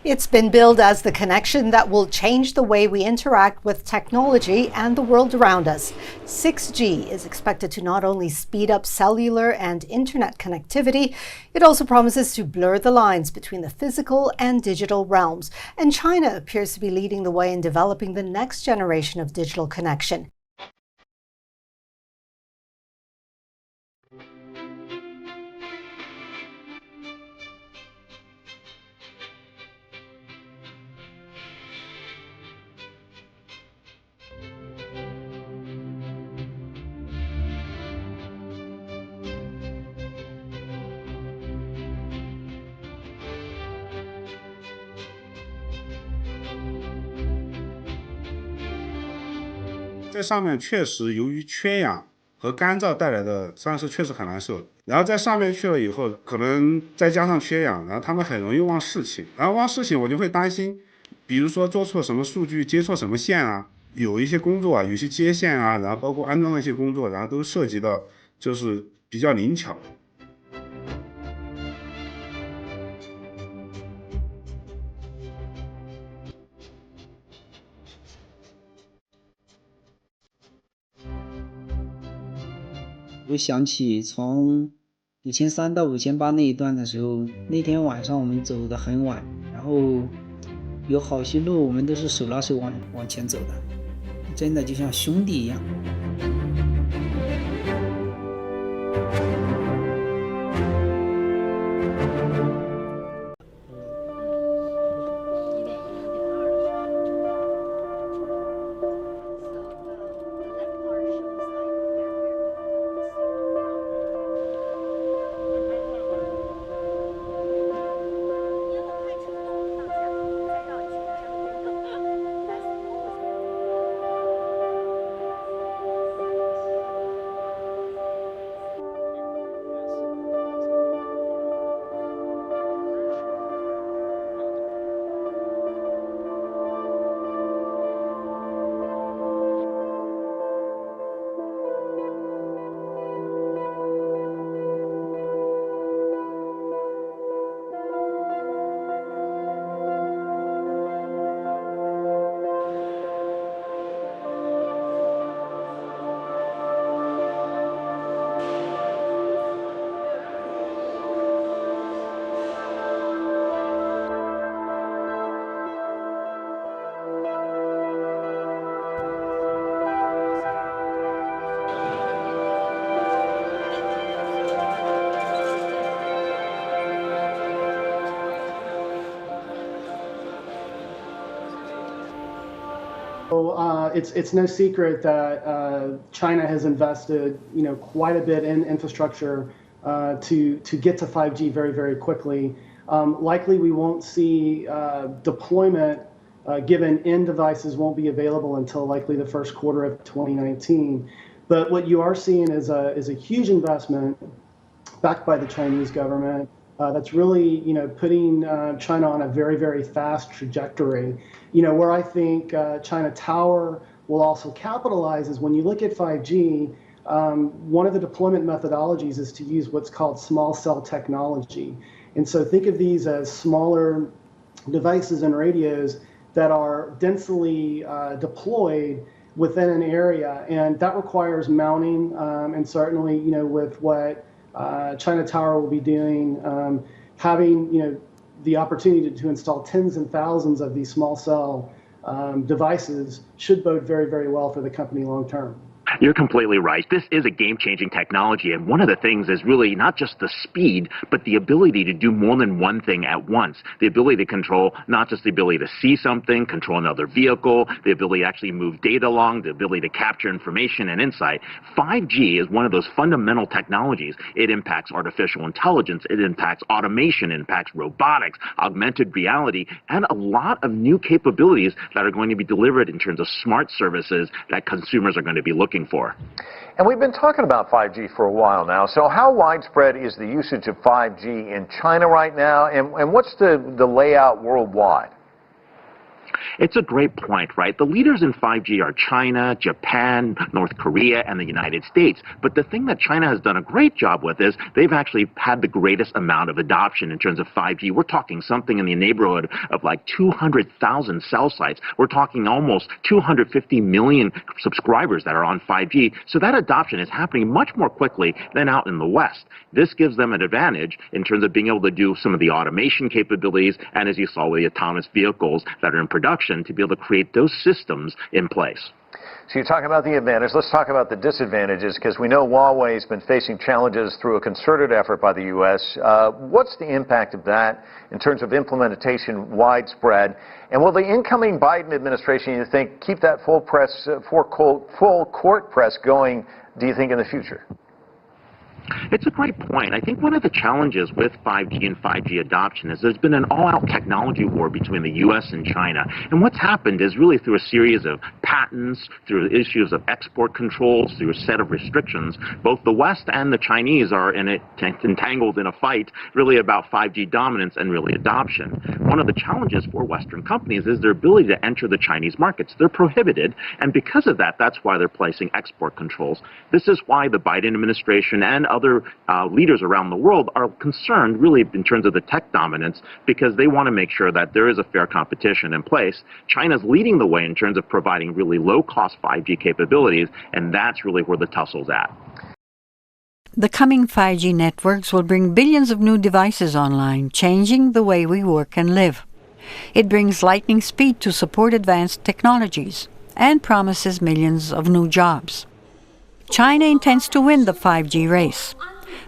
It's been billed as the connection that will change the way we interact with technology and the world around us. 6G is expected to not only speed up cellular and internet connectivity, it also promises to blur the lines between the physical and digital realms. And China appears to be leading the way in developing the next generation of digital connection.在上面确实由于缺氧和干燥带来的伤势确实很难受，然后在上面去了以后，可能再加上缺氧，然后他们很容易忘事情，然后忘事情我就会担心，比如说做错什么数据，接错什么线啊，有一些工作啊，有些接线啊，然后包括安装的一些工作，然后都涉及到就是比较灵巧。我想起从5300到5800那一段的时候，那天晚上我们走得很晚，然后有好些路我们都是手拉手往前走的，真的就像兄弟一样。it's no secret that China has invested, quite a bit in infrastructure to get to 5G very, very quickly. Likely we won't see deployment given end devices won't be available until likely the first quarter of 2019. But what you are seeing is a huge investment backed by the Chinese government that's really, putting China on a very, very fast trajectory. Where I think China Tower will also capitalize is when you look at 5G, one of the deployment methodologies is to use what's called small cell technology. And so think of these as smaller devices and radios that are densely deployed within an area. And that requires mounting, and certainly, with what China Tower will be doing, having, the opportunity to install tens and thousands of these small cell devices should bode very, very well for the company long term. You're completely right. This is a game-changing technology, and one of the things is really not just the speed, but the ability to do more than one thing at once. The ability to control not just the ability to see something, control another vehicle, the ability to actually move data along, the ability to capture information and insight. 5G is one of those fundamental technologies. It impacts artificial intelligence, it impacts automation, it impacts robotics, augmented reality, and a lot of new capabilities that are going to be delivered in terms of smart services that consumers are going to be looking for. And we've been talking about 5G for a while now. So how widespread is the usage of 5G in China right now, and what's the layout worldwide? It's a great point, right? The leaders in 5G are China, Japan, North Korea, and the United States. But the thing that China has done a great job with is they've actually had the greatest amount of adoption in terms of 5G. We're talking something in the neighborhood of like 200,000 cell sites. We're talking almost 250 million subscribers that are on 5G. So that adoption is happening much more quickly than out in the West. This gives them an advantage in terms of being able to do some of the automation capabilities, and as you saw with the autonomous vehicles that are in production, to be able to create those systems in place. So you're talking about the advantage. Let's talk about the disadvantages, because we know Huawei has been facing challenges through a concerted effort by the U.S. What's the impact of that in terms of implementation widespread? And will the incoming Biden administration, you think, keep that full court press going, do you think, in the future? It's a great point. I think one of the challenges with 5G and 5G adoption is there's been an all-out technology war between the U.S. and China. And what's happened is really through a series of patents, through issues of export controls, through a set of restrictions, both the West and the Chinese are entangled in a fight really about 5G dominance and really adoption. One of the challenges for Western companies is their ability to enter the Chinese markets. They're prohibited, and because of that, that's why they're placing export controls. This is why the Biden administration and other leaders around the world are concerned really in terms of the tech dominance, because they want to make sure that there is a fair competition in place. China's leading the way in terms of providing really low-cost 5G capabilities, and that's really where the tussle's at. The coming 5G networks will bring billions of new devices online, changing the way we work and live. It brings lightning speed to support advanced technologies and promises millions of new jobs. China intends to win the 5G race.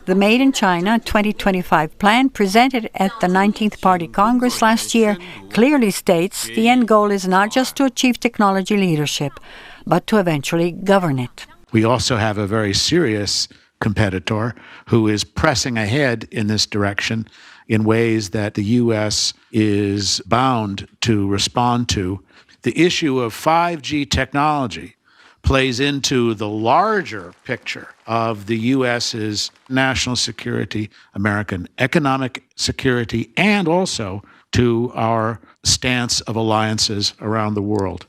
The Made in China 2025 plan presented at the 19th Party Congress last year clearly states the end goal is not just to achieve technology leadership, but to eventually govern it. We also have a very serious competitor who is pressing ahead in this direction in ways that the U.S. is bound to respond to. The issue of 5G technology plays into the larger picture of the U.S.'s national security, American economic security, and also to our stance of alliances around the world.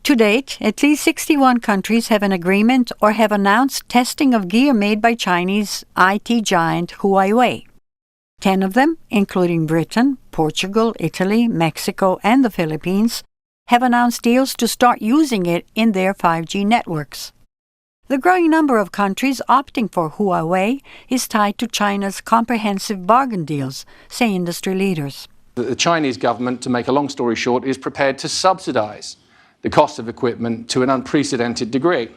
To date, at least 61 countries have an agreement or have announced testing of gear made by Chinese IT giant Huawei. 10 of them, including Britain, Portugal, Italy, Mexico, and the Philippines, have announced deals to start using it in their 5G networks. The growing number of countries opting for Huawei is tied to China's comprehensive bargain deals, say industry leaders. The Chinese government, to make a long story short, is prepared to subsidize the cost of equipment to an unprecedented degree.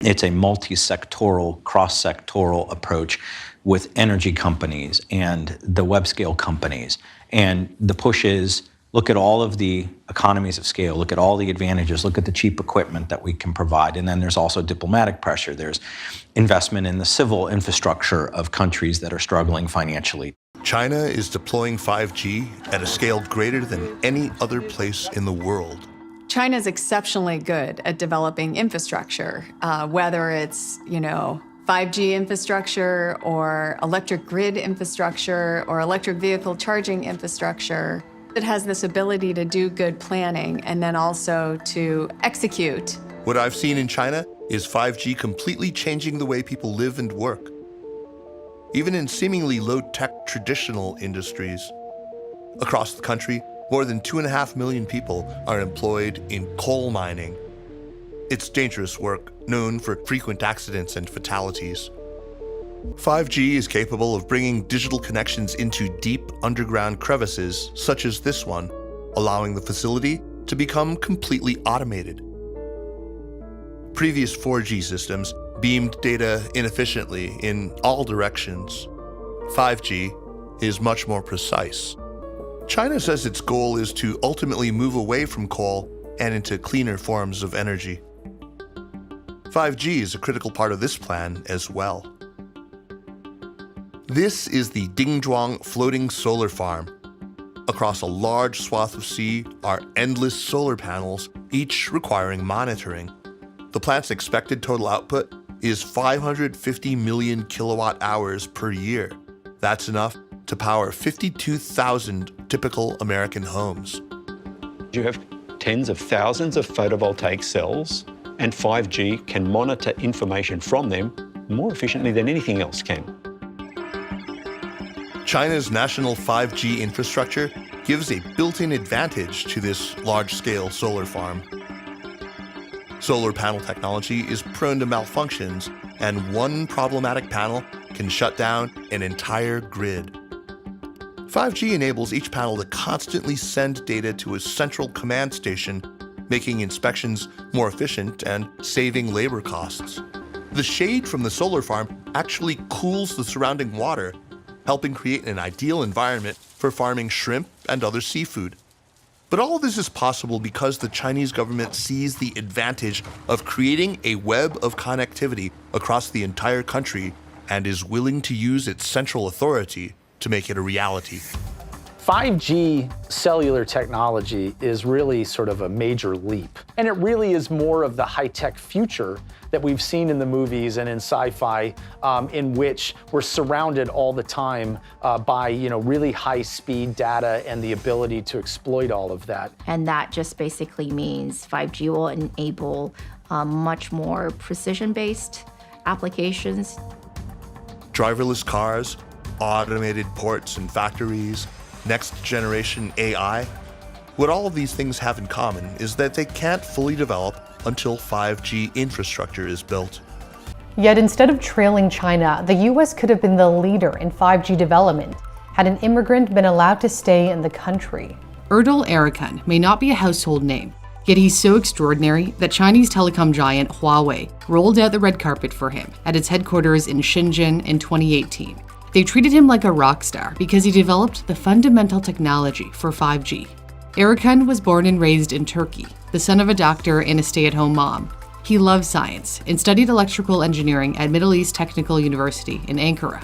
It's a multi-sectoral, cross-sectoral approach with energy companies and the web-scale companies. And the push is, look at all of the economies of scale, look at all the advantages, look at the cheap equipment that we can provide. And then there's also diplomatic pressure. There's investment in the civil infrastructure of countries that are struggling financially. China is deploying 5G at a scale greater than any other place in the world. China is exceptionally good at developing infrastructure, whether it's, 5G infrastructure or electric grid infrastructure or electric vehicle charging infrastructure. It has this ability to do good planning and then also to execute. What I've seen in China is 5G completely changing the way people live and work. Even in seemingly low-tech traditional industries. Across the country, more than 2.5 million people are employed in coal mining. It's dangerous work, known for frequent accidents and fatalities. 5G is capable of bringing digital connections into deep underground crevices, such as this one, allowing the facility to become completely automated. Previous 4G systems beamed data inefficiently in all directions. 5G is much more precise. China says its goal is to ultimately move away from coal and into cleaner forms of energy. 5G is a critical part of this plan as well. This is the Dingzhuang floating solar farm. Across a large swath of sea are endless solar panels, each requiring monitoring. The plant's expected total output is 550 million kilowatt hours per year. That's enough to power 52,000 typical American homes. You have tens of thousands of photovoltaic cells, and 5G can monitor information from them more efficiently than anything else can. China's national 5G infrastructure gives a built-in advantage to this large-scale solar farm. Solar panel technology is prone to malfunctions, and one problematic panel can shut down an entire grid. 5G enables each panel to constantly send data to a central command station, making inspections more efficient and saving labor costs. The shade from the solar farm actually cools the surrounding water, helping create an ideal environment for farming shrimp and other seafood. But all of this is possible because the Chinese government sees the advantage of creating a web of connectivity across the entire country and is willing to use its central authority to make it a reality. 5G cellular technology is really sort of a major leap. And it really is more of the high-tech future that we've seen in the movies and in sci-fi, in which we're surrounded all the time by really high-speed data and the ability to exploit all of that. And that just basically means 5G will enable much more precision-based applications. Driverless cars, automated ports and factories, next-generation AI. What all of these things have in common is that they can't fully develop until 5G infrastructure is built. Yet instead of trailing China, the US could have been the leader in 5G development had an immigrant been allowed to stay in the country. Erdal Erkan may not be a household name, yet he's so extraordinary that Chinese telecom giant Huawei rolled out the red carpet for him at its headquarters in Shenzhen in 2018. They treated him like a rock star because he developed the fundamental technology for 5G. Erkan was born and raised in Turkey, the son of a doctor and a stay-at-home mom. He loved science and studied electrical engineering at Middle East Technical University in Ankara.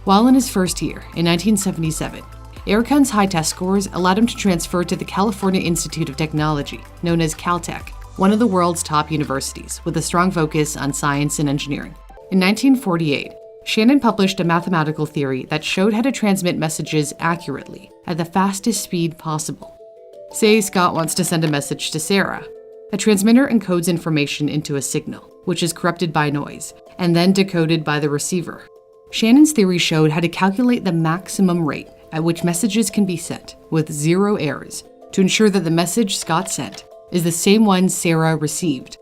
While in his first year, in 1977, Erkan's high test scores allowed him to transfer to the California Institute of Technology, known as Caltech, one of the world's top universities with a strong focus on science and engineering. In 1948, Shannon published a mathematical theory that showed how to transmit messages accurately at the fastest speed possible. Say Scott wants to send a message to Sarah. A transmitter encodes information into a signal, which is corrupted by noise, and then decoded by the receiver. Shannon's theory showed how to calculate the maximum rate at which messages can be sent with 0 errors to ensure that the message Scott sent is the same one Sarah received.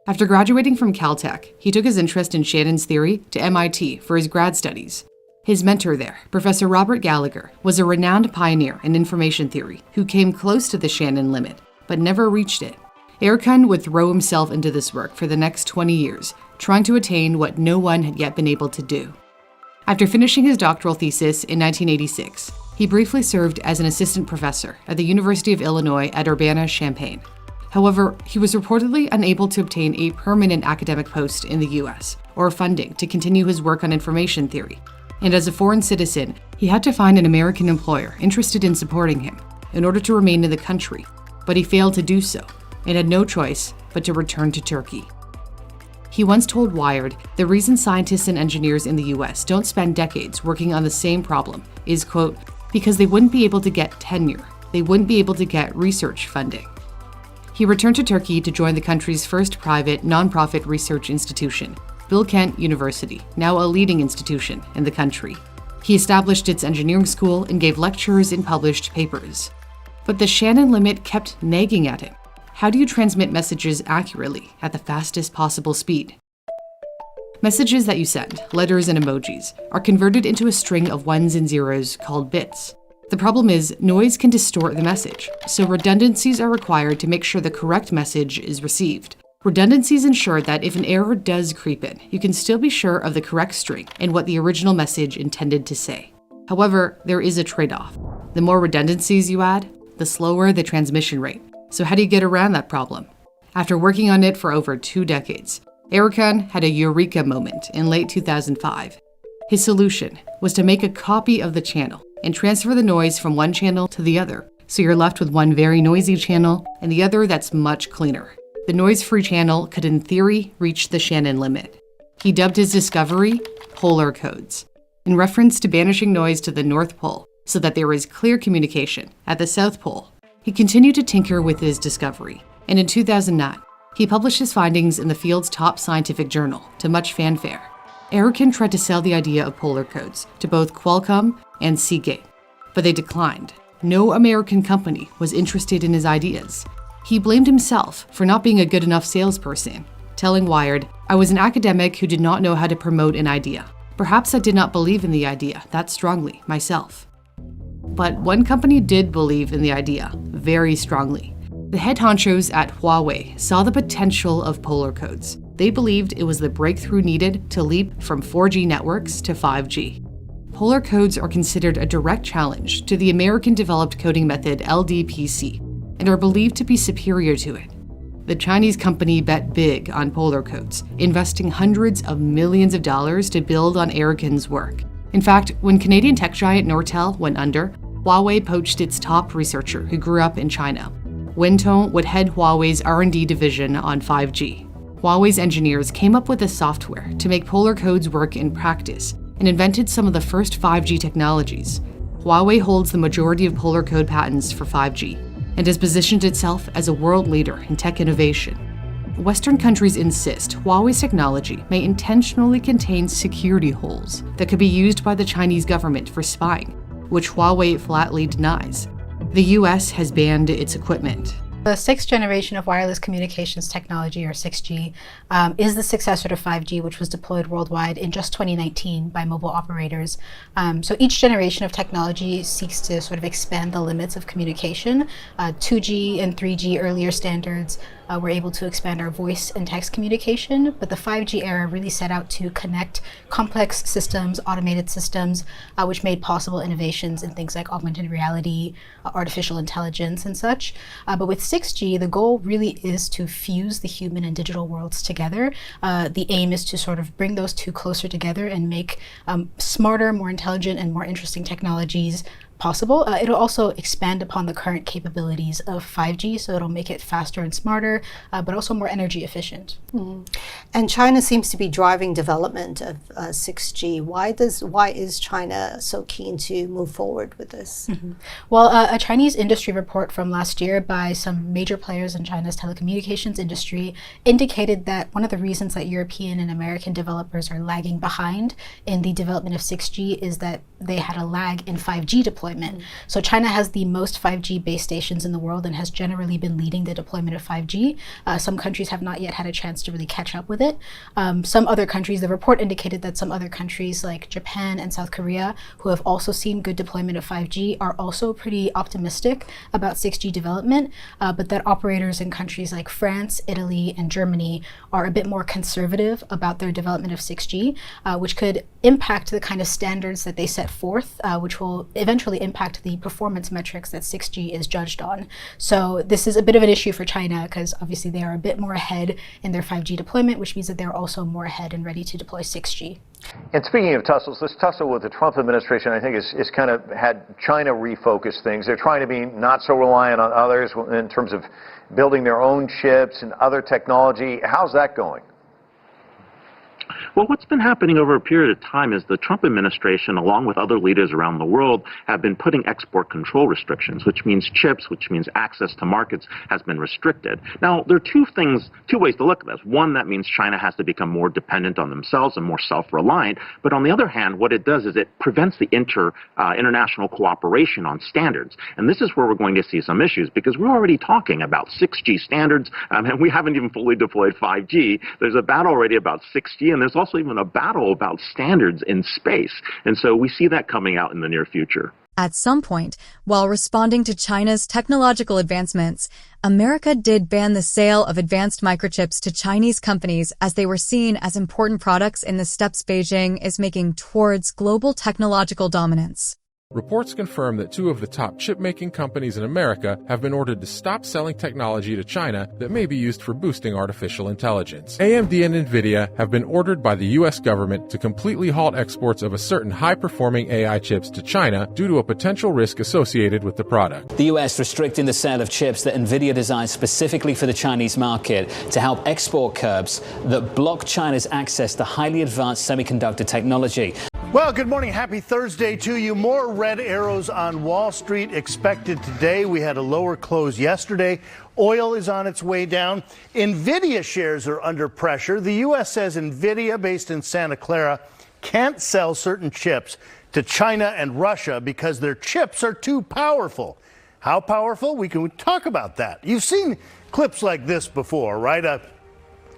After graduating from Caltech, he took his interest in Shannon's theory to MIT for his grad studies. His mentor there, Professor Robert Gallagher, was a renowned pioneer in information theory who came close to the Shannon limit, but never reached it. Erkan would throw himself into this work for the next 20 years, trying to attain what no one had yet been able to do. After finishing his doctoral thesis in 1986, he He briefly served as an assistant professor at the University of Illinois at Urbana-Champaign. However, he was reportedly unable to obtain a permanent academic post in the US or funding to continue his work on information theory. And as a foreign citizen, he had to find an American employer interested in supporting him in order to remain in the country, but he failed to do so and had no choice but to return to Turkey. He once told Wired, the reason scientists and engineers in the US don't spend decades working on the same problem is, quote, because they wouldn't be able to get tenure, they wouldn't be able to get research funding. He returned to Turkey to join the country's first private, nonprofit research institution, Bilkent University, now a leading institution in the country. He established its engineering school and gave lectures and published papers. But the Shannon limit kept nagging at him. How do you transmit messages accurately at the fastest possible speed? Messages that you send, letters and emojis, are converted into a string of ones and zeros called bits. The problem is, noise can distort the message, so redundancies are required to make sure the correct message is received. Redundancies ensure that if an error does creep in, you can still be sure of the correct string and what the original message intended to say. However, there is a trade-off. The more redundancies you add, the slower the transmission rate. So how do you get around that problem? After working on it for over 2 decades, Erkan had a eureka moment in late 2005. His solution was to make a copy of the channel and transfer the noise from one channel to the other, so you're left with one very noisy channel and the other that's much cleaner. The noise-free channel could in theory reach the Shannon limit. He dubbed his discovery polar codes, in reference to banishing noise to the North Pole so that there is clear communication at the South Pole. He continued to tinker with his discovery, and in 2009, he published his findings in the field's top scientific journal, to much fanfare. Erkan tried to sell the idea of polar codes to both Qualcomm and Seagate, but they declined. No American company was interested in his ideas. He blamed himself for not being a good enough salesperson, telling Wired, "I was an academic who did not know how to promote an idea. Perhaps I did not believe in the idea that strongly myself." But one company did believe in the idea very strongly. The head honchos at Huawei saw the potential of polar codes. They believed it was the breakthrough needed to leap from 4G networks to 5G. Polar codes are considered a direct challenge to the American-developed coding method LDPC and are believed to be superior to it. The Chinese company bet big on polar codes, investing hundreds of millions of dollars to build on Erkan's work. In fact, when Canadian tech giant Nortel went under, Huawei poached its top researcher who grew up in China. Wentong would head Huawei's R&D division on 5G. Huawei's engineers came up with the software to make polar codes work in practice and invented some of the first 5G technologies. Huawei holds the majority of polar code patents for 5G and has positioned itself as a world leader in tech innovation. Western countries insist Huawei's technology may intentionally contain security holes that could be used by the Chinese government for spying, which Huawei flatly denies. The US has banned its equipment. The 6th generation of wireless communications technology, or 6G, is the successor to 5G, which was deployed worldwide in just 2019 by mobile operators. So each generation of technology seeks to sort of expand the limits of communication. 2G and 3G earlier standards were able to expand our voice and text communication, but the 5G era really set out to connect complex systems, automated systems, which made possible innovations in things like augmented reality, artificial intelligence, and such. But with 6G, the goal really is to fuse the human and digital worlds together. The aim is to sort of bring those two closer together and make smarter, more intelligent, and more interesting technologies possible. It'll also expand upon the current capabilities of 5G, so it'll make it faster and smarter, but also more energy efficient. And China seems to be driving development of 6G. Why is China so keen to move forward with this? Well, a Chinese industry report from last year by some major players in China's telecommunications industry indicated that one of the reasons that European and American developers are lagging behind in the development of 6G is that they had a lag in 5G deployment. So China has the most 5G base stations in the world and has generally been leading the deployment of 5G. Some countries have not yet had a chance to really catch up with it. Some other countries, the report indicated that some other countries like Japan and South Korea, who have also seen good deployment of 5G, are also pretty optimistic about 6G development, but that operators in countries like France, Italy, and Germany are a bit more conservative about their development of 6G, which could impact the kind of standards that they set forth, which will eventually impact the performance metrics that 6G is judged on. So this is a bit of an issue for China because obviously they are a bit more ahead in their 5G deployment, which means that they're also more ahead and ready to deploy 6G. And speaking of tussles, this tussle with the Trump administration, I think, is kind of had China refocus things. They're trying to be not so reliant on others in terms of building their own chips and other technology. How's that going? Well, what's been happening over a period of time is the Trump administration, along with other leaders around the world, have been putting export control restrictions, which means chips, which means access to markets has been restricted. Now, there are two ways to look at this. One, that means China has to become more dependent on themselves and more self-reliant. But on the other hand, what it does is it prevents the international cooperation on standards. And this is where we're going to see some issues, because we're already talking about 6G standards, and we haven't even fully deployed 5G. There's a battle already about 6G, and there's also even a battle about standards in space. And so we see that coming out in the near future. At some point, while responding to China's technological advancements, America did ban the sale of advanced microchips to Chinese companies as they were seen as important products in the steps Beijing is making towards global technological dominance. Reports confirm that 2 of the top chip-making companies in America have been ordered to stop selling technology to China that may be used for boosting artificial intelligence. AMD and NVIDIA have been ordered by the U.S. government to completely halt exports of a certain high-performing AI chips to China due to a potential risk associated with the product. The U.S. restricting the sale of chips that NVIDIA designed specifically for the Chinese market to help export curbs that block China's access to highly advanced semiconductor technology. Well, good morning. Happy Thursday to you. More red arrows on Wall Street expected today. We had a lower close yesterday. Oil is on its way down. NVIDIA shares are under pressure. The U.S. says NVIDIA, based in Santa Clara, can't sell certain chips to China and Russia because their chips are too powerful. How powerful? We can talk about that. You've seen clips like this before, right?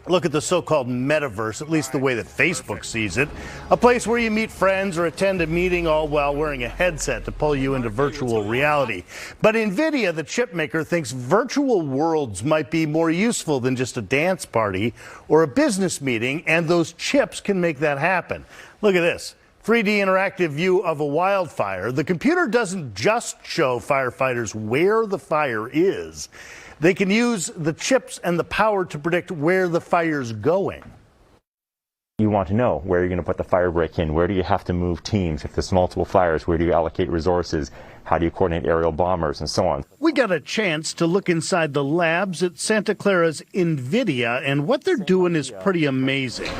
Look at the so-called metaverse, at least the way that Facebook sees it. A place where you meet friends or attend a meeting all while wearing a headset to pull you into virtual reality. But NVIDIA, the chip maker, thinks virtual worlds might be more useful than just a dance party or a business meeting, and those chips can make that happen. Look at this. 3D interactive view of a wildfire. The computer doesn't just show firefighters where the fire is. They can use the chips and the power to predict where the fire's going. You want to know where you're going to put the fire break in. Where do you have to move teams? If there's multiple fires, where do you allocate resources? How do you coordinate aerial bombers and so on? We got a chance to look inside the labs at Santa Clara's NVIDIA, and what they're doing is pretty amazing.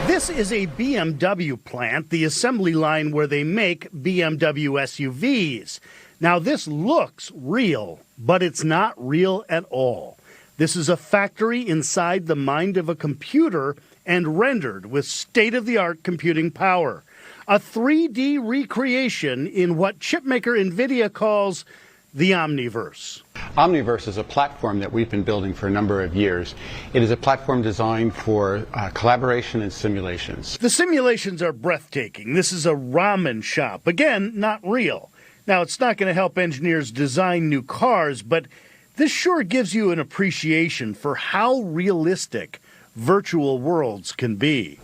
This is a BMW plant, the assembly line where they make BMW SUVs. Now, this looks real, but it's not real at all. This is a factory inside the mind of a computer and rendered with state-of-the-art computing power. A 3D recreation in what chipmaker NVIDIA calls the Omniverse. Omniverse is a platform that we've been building for a number of years. It is a platform designed for collaboration and simulations. The simulations are breathtaking. This is a ramen shop. Again, not real. Now, it's not going to help engineers design new cars, but this sure gives you an appreciation for how realistic virtual worlds can be.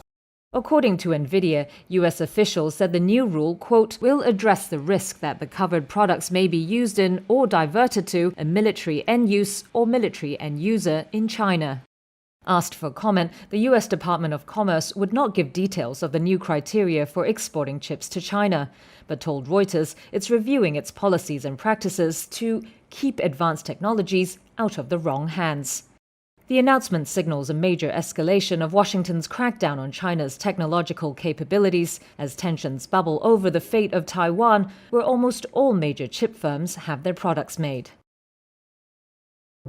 According to NVIDIA, U.S. officials said the new rule, quote, will address the risk that the covered products may be used in or diverted to a military end use or military end user in China. Asked for comment, the U.S. Department of Commerce would not give details of the new criteria for exporting chips to China, but told Reuters it's reviewing its policies and practices to keep advanced technologies out of the wrong hands. The announcement signals a major escalation of Washington's crackdown on China's technological capabilities as tensions bubble over the fate of Taiwan, where almost all major chip firms have their products made.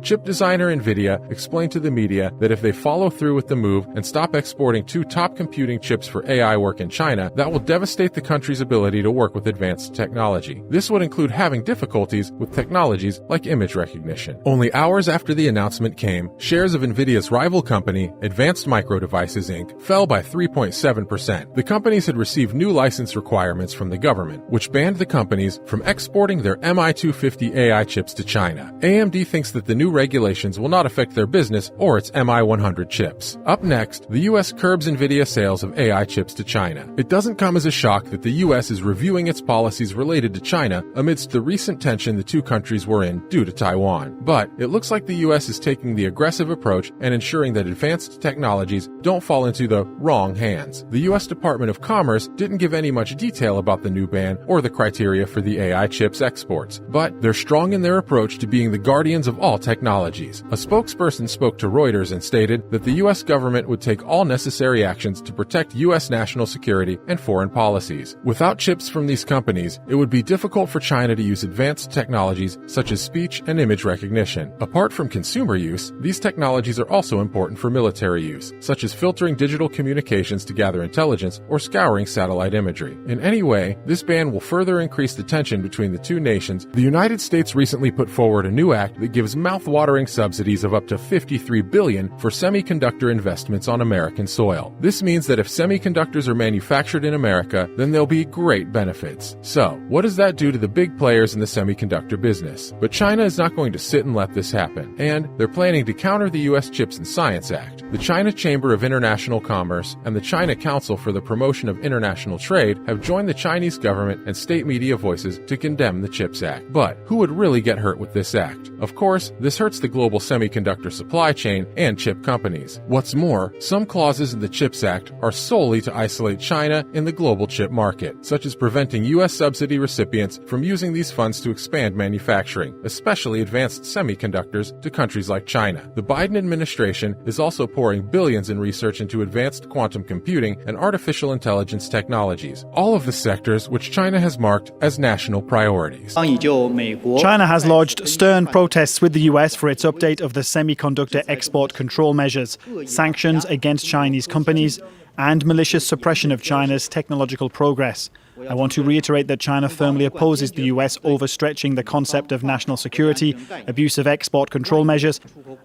Chip designer NVIDIA explained to the media that if they follow through with the move and stop exporting 2 top computing chips for AI work in China, that will devastate the country's ability to work with advanced technology. This would include having difficulties with technologies like image recognition. Only hours after the announcement came, shares of NVIDIA's rival company, Advanced Micro Devices Inc., fell by 3.7%. The companies had received new license requirements from the government, which banned the companies from exporting their MI250 AI chips to China. AMD thinks that the new regulations will not affect their business or its MI100 chips. Up next, the U.S. curbs NVIDIA sales of AI chips to China. It doesn't come as a shock that the U.S. is reviewing its policies related to China amidst the recent tension the two countries were in due to Taiwan. But it looks like the U.S. is taking the aggressive approach and ensuring that advanced technologies don't fall into the wrong hands. The U.S. Department of Commerce didn't give any much detail about the new ban or the criteria for the AI chips exports, but they're strong in their approach to being the guardians of all technologies. A spokesperson spoke to Reuters and stated that the U.S. government would take all necessary actions to protect U.S. national security and foreign policies. Without chips from these companies, it would be difficult for China to use advanced technologies such as speech and image recognition. Apart from consumer use, these technologies are also important for military use, such as filtering digital communications to gather intelligence or scouring satellite imagery. In any way, this ban will further increase the tension between the two nations. The United States recently put forward a new act that gives mouth-watering subsidies of up to $53 billion for semiconductor investments on American soil. This means that if semiconductors are manufactured in America, then there'll be great benefits. So, what does that do to the big players in the semiconductor business? But China is not going to sit and let this happen, and they're planning to counter the U.S. Chips and Science Act. The China Chamber of International Commerce and the China Council for the Promotion of International Trade have joined the Chinese government and state media voices to condemn the CHIPS Act. But who would really get hurt with this act? Of course, this hurts the global semiconductor supply chain and chip companies. What's more, some clauses in the CHIPS Act are solely to isolate China in the global chip market, such as preventing U.S. subsidy recipients from using these funds to expand manufacturing, especially advanced semiconductors, to countries like China. The Biden administration is also pouring billions in research into advanced quantum computing and artificial intelligence technologies, all of the sectors which China has marked as national priorities. China has lodged stern protests with the US for its update of the semiconductor export control measures, sanctions against Chinese companies, and malicious suppression of China's technological progress. I want to reiterate that China firmly opposes the US overstretching the concept of national security, abuse of export control measures,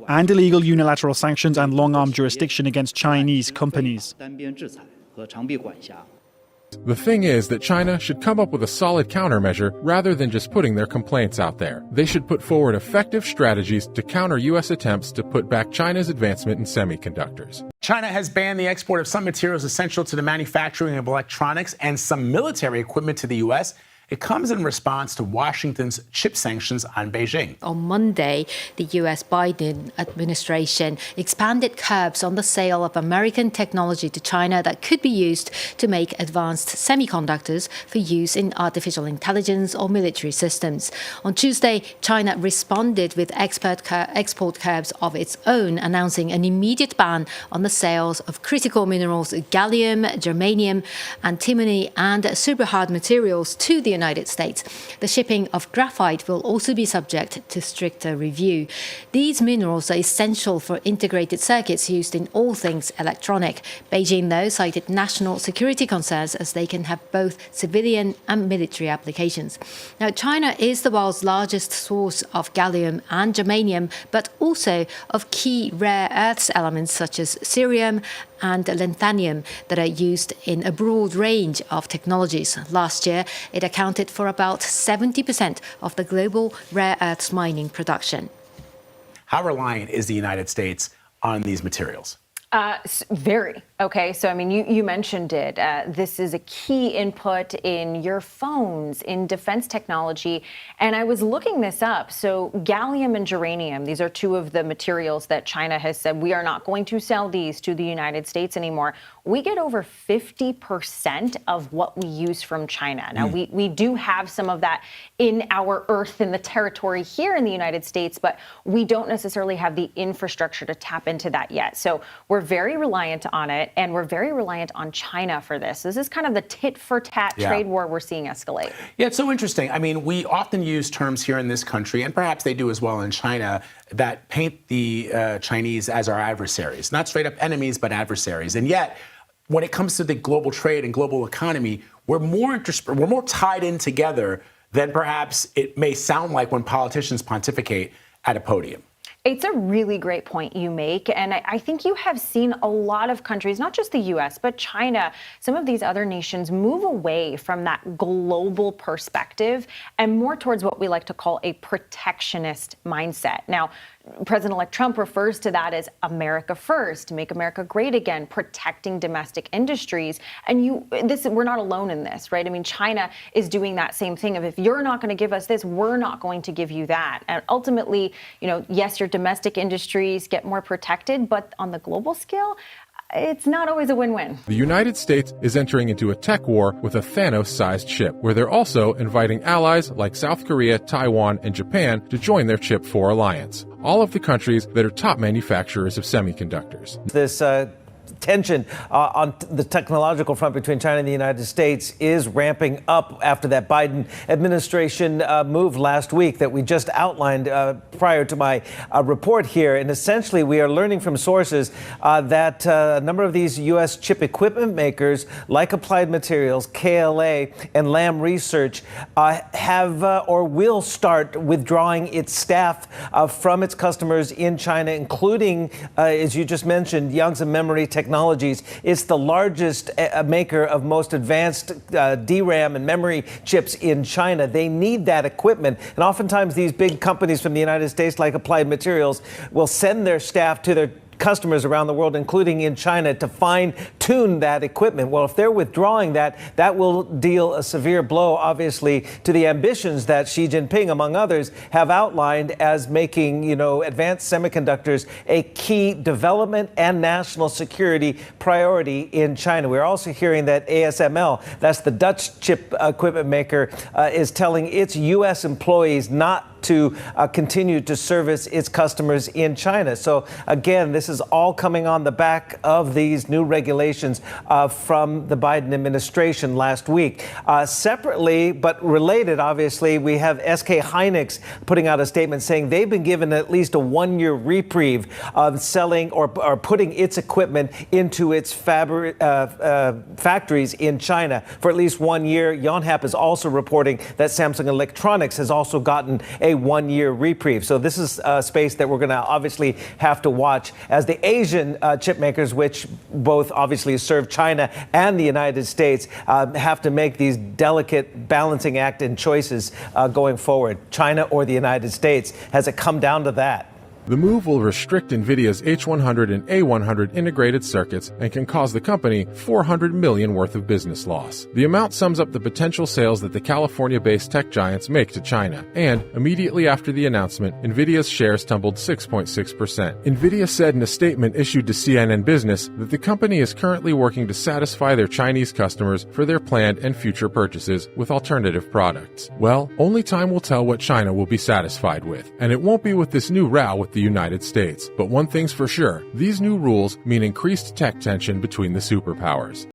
and illegal unilateral sanctions and long-arm jurisdiction against Chinese companies. The thing is that China should come up with a solid countermeasure rather than just putting their complaints out there. They should put forward effective strategies to counter U.S. attempts to put back China's advancement in semiconductors. China has banned the export of some materials essential to the manufacturing of electronics and some military equipment to the U.S. It comes in response to Washington's chip sanctions on Beijing. On Monday, the U.S. Biden administration expanded curbs on the sale of American technology to China that could be used to make advanced semiconductors for use in artificial intelligence or military systems. On Tuesday, China responded with export curbs of its own, announcing an immediate ban on the sales of critical minerals, gallium, germanium, antimony, and superhard materials to the United States. The shipping of graphite will also be subject to stricter review. These minerals are essential for integrated circuits used in all things electronic. Beijing, though, cited national security concerns as they can have both civilian and military applications. Now, China is the world's largest source of gallium and germanium, but also of key rare earths elements such as cerium and lanthanum that are used in a broad range of technologies. Last year, it accounted for about 70% of the global rare earths mining production. How reliant is the United States on these materials? Very. Okay, so I mean, you mentioned it. This is a key input in your phones, in defense technology. And I was looking this up. So gallium and germanium, these are two of the materials that China has said, we are not going to sell these to the United States anymore. We get over 50% of what we use from China. Now, we do have some of that in our earth, in the territory here in the United States, but we don't necessarily have the infrastructure to tap into that yet. So we're very reliant on it, and we're very reliant on China for this. This is kind of the tit-for-tat trade war we're seeing escalate. Yeah, it's so interesting. I mean, we often use terms here in this country, and perhaps they do as well in China, that paint the Chinese as our adversaries. Not straight up enemies, but adversaries. And yet, when it comes to the global trade and global economy, we're more tied in together than perhaps it may sound like when politicians pontificate at a podium. It's a really great point you make. And I think you have seen a lot of countries, not just the US, but China, some of these other nations move away from that global perspective and more towards what we like to call a protectionist mindset. Now, President-elect Trump refers to that as America first, make America great again, protecting domestic industries. And we're not alone in this, right? I mean, China is doing that same thing of, if you're not going to give us this, we're not going to give you that. And ultimately, yes, your domestic industries get more protected, but on the global scale, it's not always a win-win. The United States is entering into a tech war with a Thanos-sized chip, where they're also inviting allies like South Korea, Taiwan, and Japan to join their Chip 4 alliance, all of the countries that are top manufacturers of semiconductors. This tension on the technological front between China and the United States is ramping up after that Biden administration move last week that we just outlined prior to my report here. And essentially, we are learning from sources that a number of these U.S. chip equipment makers, like Applied Materials, KLA, and Lam Research, have or will start withdrawing its staff from its customers in China, including, as you just mentioned, Yangtze Memory Technologies. It's the largest maker of most advanced DRAM and memory chips in China. They need that equipment. And oftentimes these big companies from the United States, like Applied Materials, will send their staff to their customers around the world, including in China, to fine-tune that equipment. Well, if they're withdrawing that, that will deal a severe blow, obviously, to the ambitions that Xi Jinping, among others, have outlined as making, advanced semiconductors a key development and national security priority in China. We're also hearing that ASML, that's the Dutch chip equipment maker, is telling its U.S. employees not to continue to service its customers in China. So again, this is all coming on the back of these new regulations from the Biden administration last week. Separately, but related, obviously, we have SK Hynix putting out a statement saying they've been given at least a one-year reprieve of selling or putting its equipment into its factories in China for at least 1 year. Yonhap is also reporting that Samsung Electronics has also gotten a one-year reprieve. So this is a space that we're going to obviously have to watch as the Asian chip makers, which both obviously serve China and the United States, have to make these delicate balancing act and choices going forward. China or the United States. Has it come down to that? The move will restrict NVIDIA's H100 and A100 integrated circuits and can cause the company $400 million worth of business loss. The amount sums up the potential sales that the California-based tech giants make to China. And immediately after the announcement, NVIDIA's shares tumbled 6.6%. NVIDIA said in a statement issued to CNN Business that the company is currently working to satisfy their Chinese customers for their planned and future purchases with alternative products. Well, only time will tell what China will be satisfied with. And it won't be with this new row with the United States. But one thing's for sure, these new rules mean increased tech tension between the superpowers.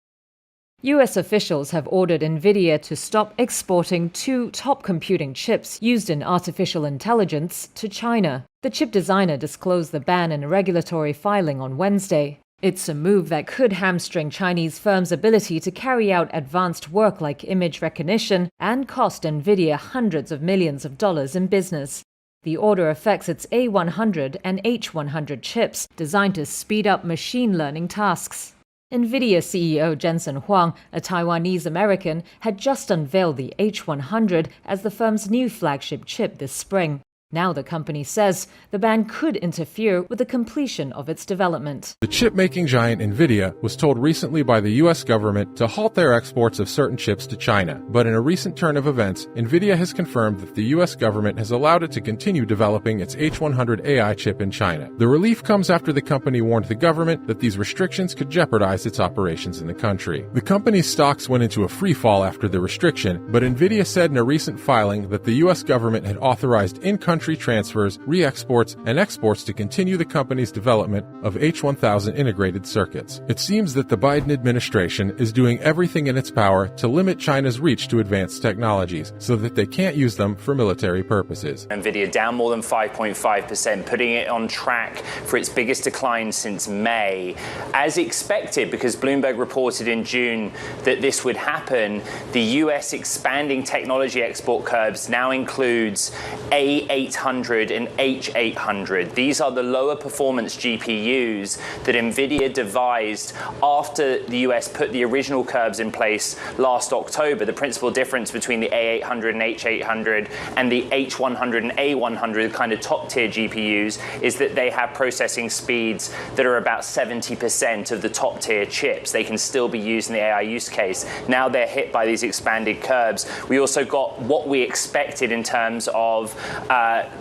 US officials have ordered NVIDIA to stop exporting 2 top computing chips used in artificial intelligence to China. The chip designer disclosed the ban in a regulatory filing on Wednesday. It's a move that could hamstring Chinese firms' ability to carry out advanced work like image recognition and cost NVIDIA hundreds of millions of dollars in business. The order affects its A100 and H100 chips, designed to speed up machine learning tasks. NVIDIA CEO Jensen Huang, a Taiwanese American, had just unveiled the H100 as the firm's new flagship chip this spring. Now the company says the ban could interfere with the completion of its development. The chip-making giant NVIDIA was told recently by the U.S. government to halt their exports of certain chips to China. But in a recent turn of events, NVIDIA has confirmed that the U.S. government has allowed it to continue developing its H100 AI chip in China. The relief comes after the company warned the government that these restrictions could jeopardize its operations in the country. The company's stocks went into a free fall after the restriction, but NVIDIA said in a recent filing that the U.S. government had authorized in-country transfers, re-exports, and exports to continue the company's development of H1000 integrated circuits. It seems that the Biden administration is doing everything in its power to limit China's reach to advanced technologies so that they can't use them for military purposes. NVIDIA down more than 5.5%, putting it on track for its biggest decline since May. As expected, because Bloomberg reported in June that this would happen, the US expanding technology export curbs now includes A8 A800 and H800. These are the lower performance GPUs that NVIDIA devised after the US put the original curbs in place last October. The principal difference between the A800 and H800 and the H100 and A100, kind of top tier GPUs, is that they have processing speeds that are about 70% of the top tier chips. They can still be used in the AI use case. Now they're hit by these expanded curbs. We also got what we expected in terms of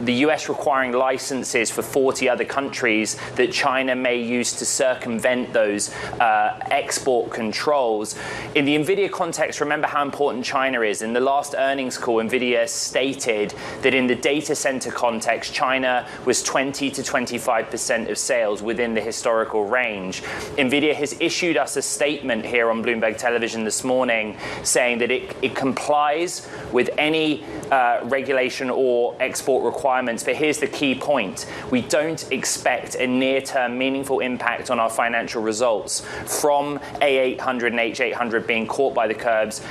the US requiring licenses for 40 other countries that China may use to circumvent those export controls. In the NVIDIA context, remember how important China is. In the last earnings call, NVIDIA stated that in the data center context, China was 20 to 25% of sales within the historical range. NVIDIA has issued us a statement here on Bloomberg Television this morning saying that it complies with any regulation or export requirements. But here's the key point. We don't expect a near-term meaningful impact on our financial results from A800 and H800 being caught by the curbs.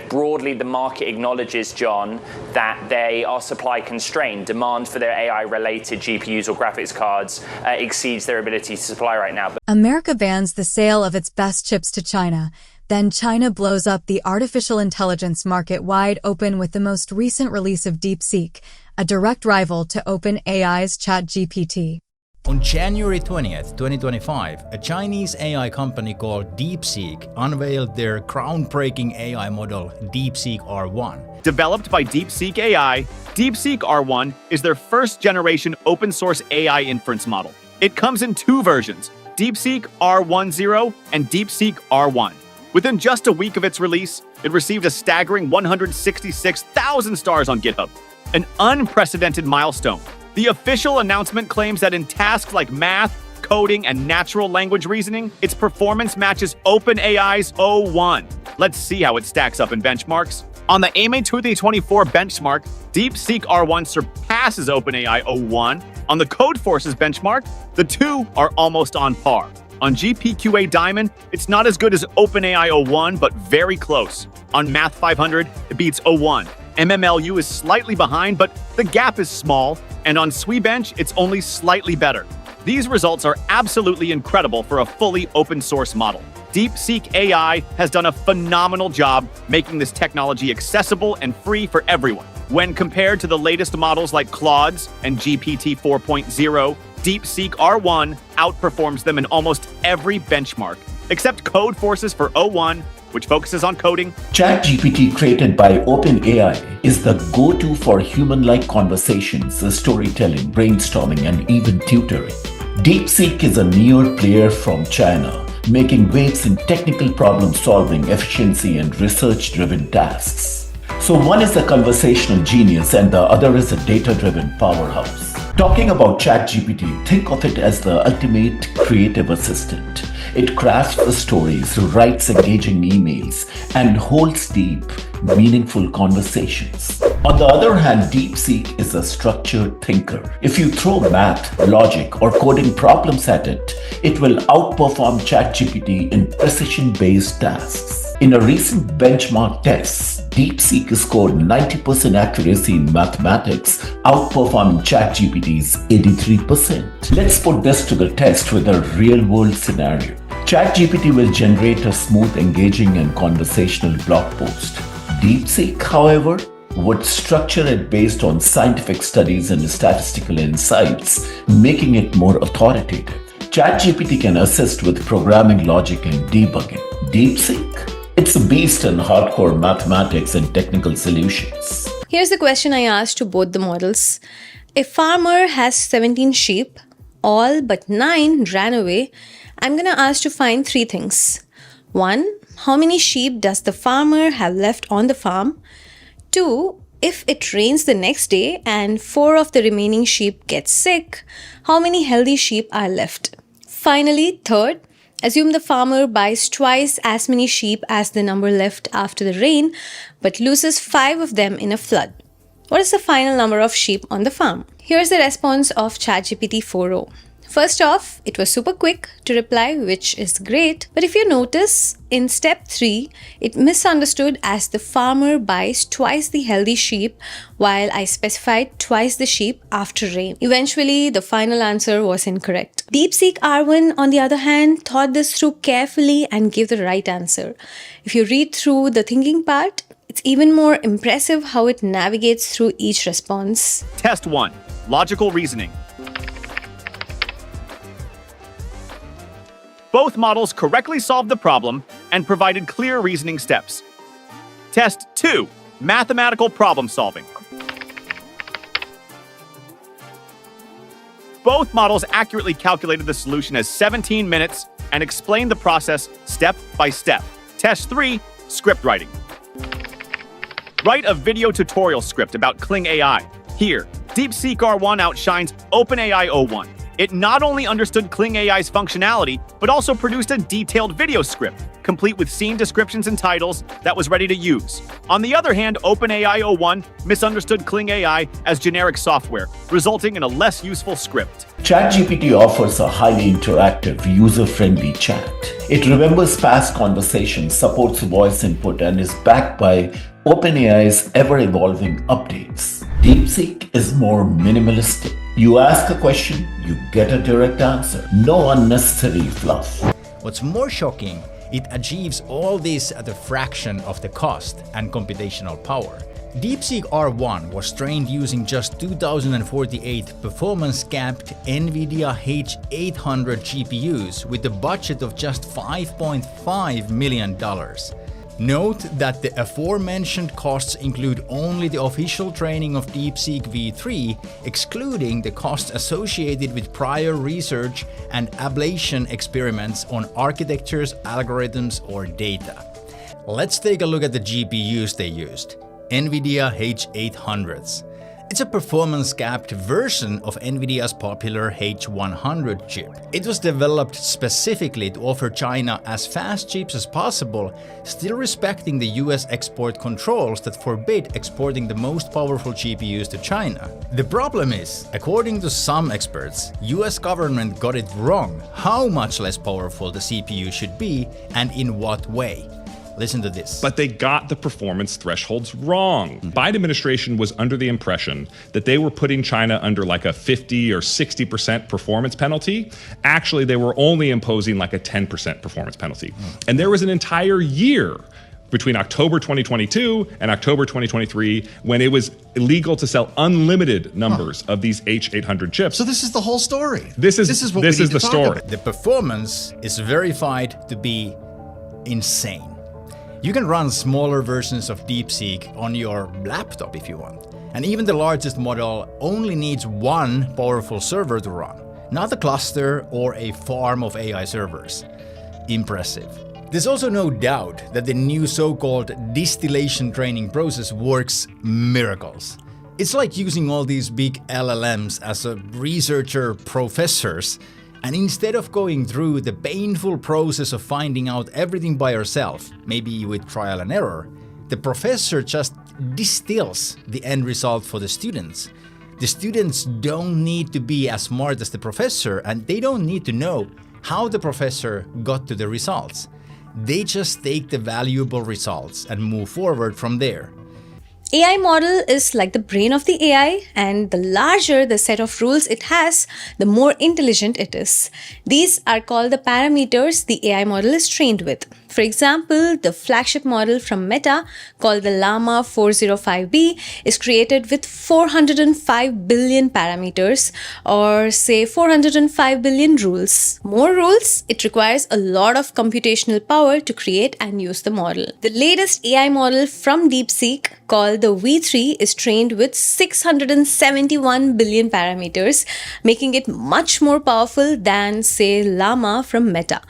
Broadly, the market acknowledges, John, that they are supply constrained. Demand for their AI-related GPUs or graphics cards exceeds their ability to supply right now. America bans the sale of its best chips to China. Then China blows up the artificial intelligence market wide open with the most recent release of Deepseek, a direct rival to OpenAI's ChatGPT. On January 20th, 2025, a Chinese AI company called Deepseek unveiled their groundbreaking AI model, Deepseek R1. Developed by Deepseek AI, Deepseek R1 is their first-generation open-source AI inference model. It comes in two versions, Deepseek R10 and Deepseek R1. Within just a week of its release, it received a staggering 166,000 stars on GitHub, an unprecedented milestone. The official announcement claims that in tasks like math, coding, and natural language reasoning, its performance matches OpenAI's O1. Let's see how it stacks up in benchmarks. On the AMA 2024 benchmark, Deepseek R1 surpasses OpenAI O1. On the Codeforces benchmark, the two are almost on par. On GPQA Diamond, it's not as good as OpenAI O1, but very close. On Math 500, it beats O1. MMLU is slightly behind, but the gap is small. And on SweBench, it's only slightly better. These results are absolutely incredible for a fully open source model. Deepseek AI has done a phenomenal job making this technology accessible and free for everyone. When compared to the latest models like Claude's and GPT 4.0, Deepseek R1 outperforms them in almost every benchmark, except Codeforces for O1, which focuses on coding. ChatGPT, created by OpenAI, is the go-to for human-like conversations, storytelling, brainstorming, and even tutoring. Deepseek is a newer player from China, making waves in technical problem-solving, efficiency, and research-driven tasks. So one is a conversational genius and the other is a data-driven powerhouse. Talking about ChatGPT, think of it as the ultimate creative assistant. It crafts the stories, writes engaging emails, and holds deep, meaningful conversations. On the other hand, Deepseek is a structured thinker. If you throw math, logic, or coding problems at it, it will outperform ChatGPT in precision-based tasks. In a recent benchmark test, Deepseek scored 90% accuracy in mathematics, outperforming ChatGPT's 83%. Let's put this to the test with a real-world scenario. ChatGPT will generate a smooth, engaging, and conversational blog post. Deepseek, however, would structure it based on scientific studies and statistical insights, making it more authoritative. ChatGPT can assist with programming logic and debugging. Deepseek? It's a beast in hardcore mathematics and technical solutions. Here's the question I asked to both the models. A farmer has 17 sheep, all but 9 ran away. I'm going to ask to find 3 things. 1. How many sheep does the farmer have left on the farm? 2. If it rains the next day and 4 of the remaining sheep get sick, how many healthy sheep are left? Finally, 3rd, assume the farmer buys twice as many sheep as the number left after the rain, but loses 5 of them in a flood. What is the final number of sheep on the farm? Here's the response of ChatGPT 4o. First off, it was super quick to reply, which is great. But if you notice, in step 3, it misunderstood as the farmer buys twice the healthy sheep, while I specified twice the sheep after rain. Eventually, the final answer was incorrect. Deepseek R1, on the other hand, thought this through carefully and gave the right answer. If you read through the thinking part, it's even more impressive how it navigates through each response. Test 1. Logical reasoning. Both models correctly solved the problem and provided clear reasoning steps. Test 2. Mathematical problem solving. Both models accurately calculated the solution as 17 minutes and explained the process step by step. Test 3. Script writing. Write a video tutorial script about Kling AI. Here, Deepseek R1 outshines OpenAI O1. It not only understood Kling AI's functionality, but also produced a detailed video script, complete with scene descriptions and titles that was ready to use. On the other hand, OpenAI O1 misunderstood Kling AI as generic software, resulting in a less useful script. ChatGPT offers a highly interactive, user-friendly chat. It remembers past conversations, supports voice input, and is backed by OpenAI's ever-evolving updates. Deepseek is more minimalistic. You ask a question, you get a direct answer. No unnecessary fluff. What's more shocking, it achieves all this at a fraction of the cost and computational power. Deepseek R1 was trained using just 2048 performance-capped NVIDIA H800 GPUs with a budget of just $5.5 million. Note that the aforementioned costs include only the official training of DeepSeek V3, excluding the costs associated with prior research and ablation experiments on architectures, algorithms, or data. Let's take a look at the GPUs they used. NVIDIA H800s. It's a performance-capped version of NVIDIA's popular H100 chip. It was developed specifically to offer China as fast chips as possible, still respecting the US export controls that forbid exporting the most powerful GPUs to China. The problem is, according to some experts, US government got it wrong how much less powerful the CPU should be and in what way. Listen to this. But they got the performance thresholds wrong. Biden administration was under the impression that they were putting China under like a 50 or 60% performance penalty. Actually, they were only imposing like a 10% performance penalty. And there was an entire year between October 2022 and October 2023 when it was illegal to sell unlimited numbers of these H800 chips. So this is the whole story. This is the story. The performance is verified to be insane. You can run smaller versions of DeepSeek on your laptop if you want. And even the largest model only needs one powerful server to run, not a cluster or a farm of AI servers. Impressive. There's also no doubt that the new so-called distillation training process works miracles. It's like using all these big LLMs as a researcher professors, and instead of going through the painful process of finding out everything by yourself, maybe with trial and error, the professor just distills the end result for the students. The students don't need to be as smart as the professor, and they don't need to know how the professor got to the results. They just take the valuable results and move forward from there. AI model is like the brain of the AI, and the larger the set of rules it has, the more intelligent it is. These are called the parameters the AI model is trained with. For example, the flagship model from Meta, called the Llama 405B, is created with 405 billion parameters, or say 405 billion rules. More rules, it requires a lot of computational power to create and use the model. The latest AI model from DeepSeek, called the V3, is trained with 671 billion parameters, making it much more powerful than, say, Llama from Meta.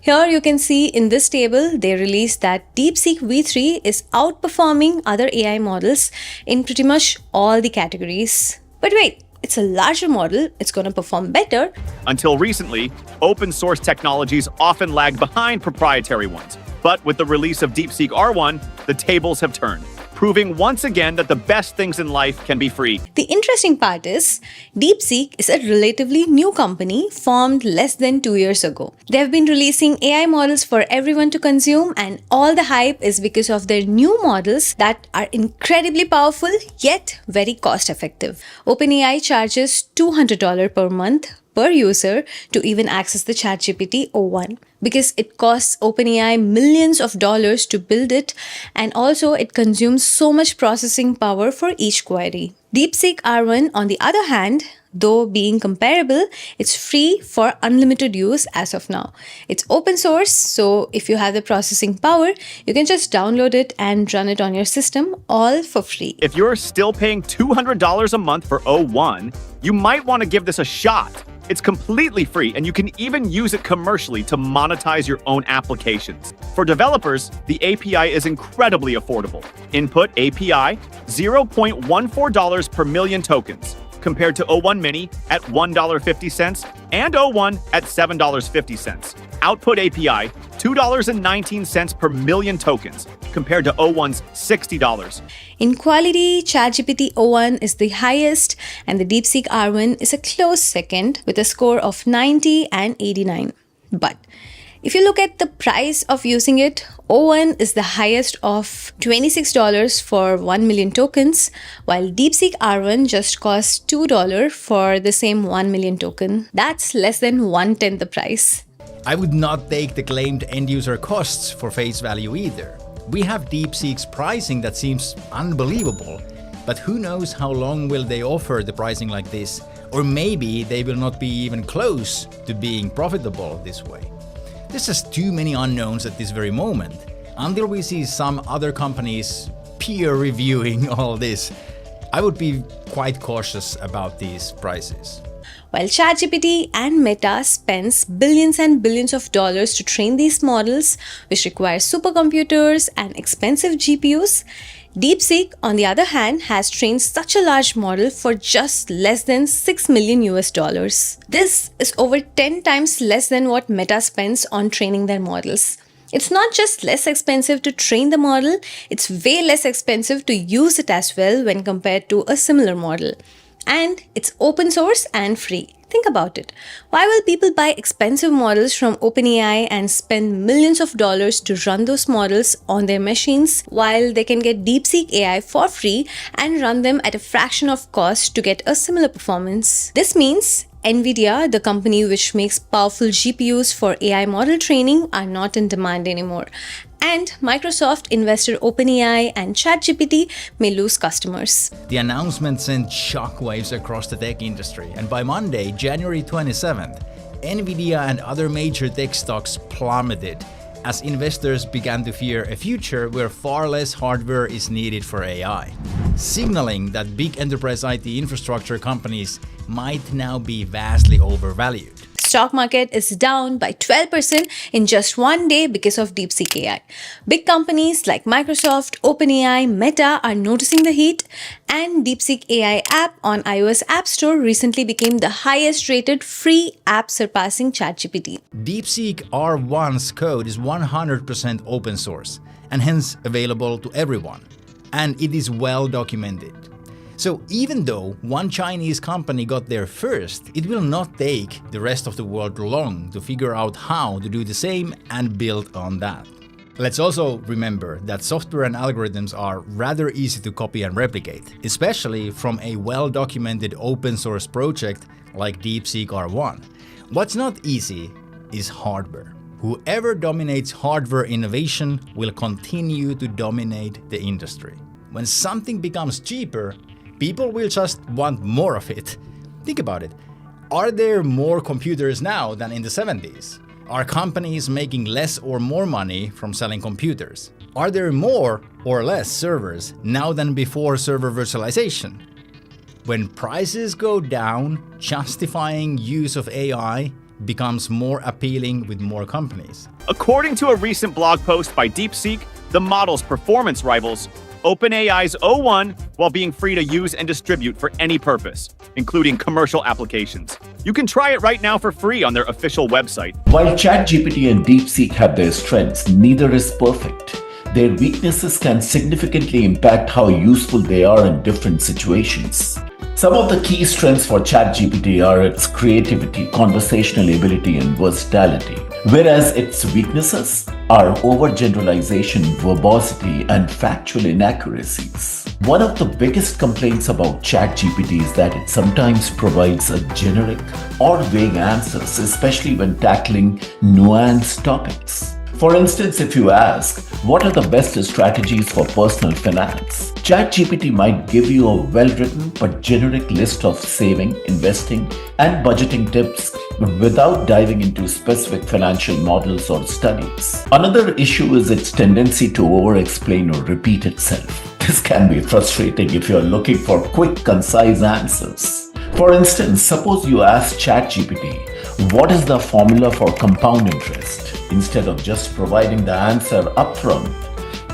Here you can see in this table, they released that DeepSeek V3 is outperforming other AI models in pretty much all the categories. But wait, it's a larger model, it's going to perform better. Until recently, open source technologies often lag behind proprietary ones. But with the release of DeepSeek R1, the tables have turned. proving once again that the best things in life can be free. The interesting part is, Deepseek is a relatively new company formed less than 2 years ago. They have been releasing AI models for everyone to consume, and all the hype is because of their new models that are incredibly powerful yet very cost effective. OpenAI charges $200 per month per user to even access the ChatGPT O1 because it costs OpenAI millions of dollars to build it, and also it consumes so much processing power for each query. Deepseek R1, on the other hand, though being comparable, it's free for unlimited use as of now. It's open source, so if you have the processing power, you can just download it and run it on your system, all for free. If you're still paying $200 a month for O1, you might want to give this a shot. It's completely free, and you can even use it commercially to monetize your own applications. For developers, the API is incredibly affordable. Input API, $0.14 per million tokens, compared to O1 Mini at $1.50 and O1 at $7.50. Output API, $2.19 per million tokens, compared to O1's $60. In quality, ChatGPT O1 is the highest, and the Deepseek R1 is a close second with a score of 90 and 89. But if you look at the price of using it, O1 is the highest of $26 for 1 million tokens, while Deepseek R1 just costs $2 for the same 1 million token. That's less than 1/10 the price. I would not take the claimed end-user costs for face value either. We have Deepseek's pricing that seems unbelievable, but who knows how long will they offer the pricing like this, or maybe they will not be even close to being profitable this way. There's just too many unknowns at this very moment. Until we see some other companies peer reviewing all this, I would be quite cautious about these prices. While ChatGPT and Meta spends billions and billions of dollars to train these models, which require supercomputers and expensive GPUs, Deepseek, on the other hand, has trained such a large model for just less than $6 million US. This is over 10 times less than what Meta spends on training their models. It's not just less expensive to train the model, it's way less expensive to use it as well when compared to a similar model. And it's open source and free. Think about it. Why will people buy expensive models from OpenAI and spend millions of dollars to run those models on their machines while they can get Deepseek AI for free and run them at a fraction of cost to get a similar performance? This means NVIDIA, the company which makes powerful GPUs for AI model training, are not in demand anymore. And Microsoft investor OpenAI and ChatGPT may lose customers. The announcement sent shockwaves across the tech industry, and by Monday, January 27th, NVIDIA and other major tech stocks plummeted as investors began to fear a future where far less hardware is needed for AI, signaling that big enterprise IT infrastructure companies might now be vastly overvalued. Stock market is down by 12% in just one day because of Deepseek AI. Big companies like Microsoft, OpenAI, Meta are noticing the heat, and Deepseek AI app on iOS App Store recently became the highest rated free app surpassing ChatGPT. Deepseek R1's code is 100% open source and hence available to everyone, and it is well documented. So even though one Chinese company got there first, it will not take the rest of the world long to figure out how to do the same and build on that. Let's also remember that software and algorithms are rather easy to copy and replicate, especially from a well-documented open source project like Deepseek R1. What's not easy is hardware. Whoever dominates hardware innovation will continue to dominate the industry. When something becomes cheaper, people will just want more of it. Think about it. Are there more computers now than in the 70s? Are companies making less or more money from selling computers? Are there more or less servers now than before server virtualization? When prices go down, justifying use of AI becomes more appealing with more companies. According to a recent blog post by Deepseek, the model's performance rivals OpenAI's O1 while being free to use and distribute for any purpose, including commercial applications. You can try it right now for free on their official website. While ChatGPT and Deepseek have their strengths, neither is perfect. their weaknesses can significantly impact how useful they are in different situations. Some of the key strengths for ChatGPT are its creativity, conversational ability, and versatility, whereas its weaknesses are overgeneralization, verbosity, and factual inaccuracies. One of the biggest complaints about ChatGPT is that it sometimes provides a generic or vague answers, especially when tackling nuanced topics. For instance, if you ask, what are the best strategies for personal finance? ChatGPT might give you a well-written but generic list of saving, investing, and budgeting tips without diving into specific financial models or studies. Another issue is its tendency to over-explain or repeat itself. This can be frustrating if you're looking for quick, concise answers. For instance, suppose you ask ChatGPT, what is the formula for compound interest? Instead of just providing the answer upfront,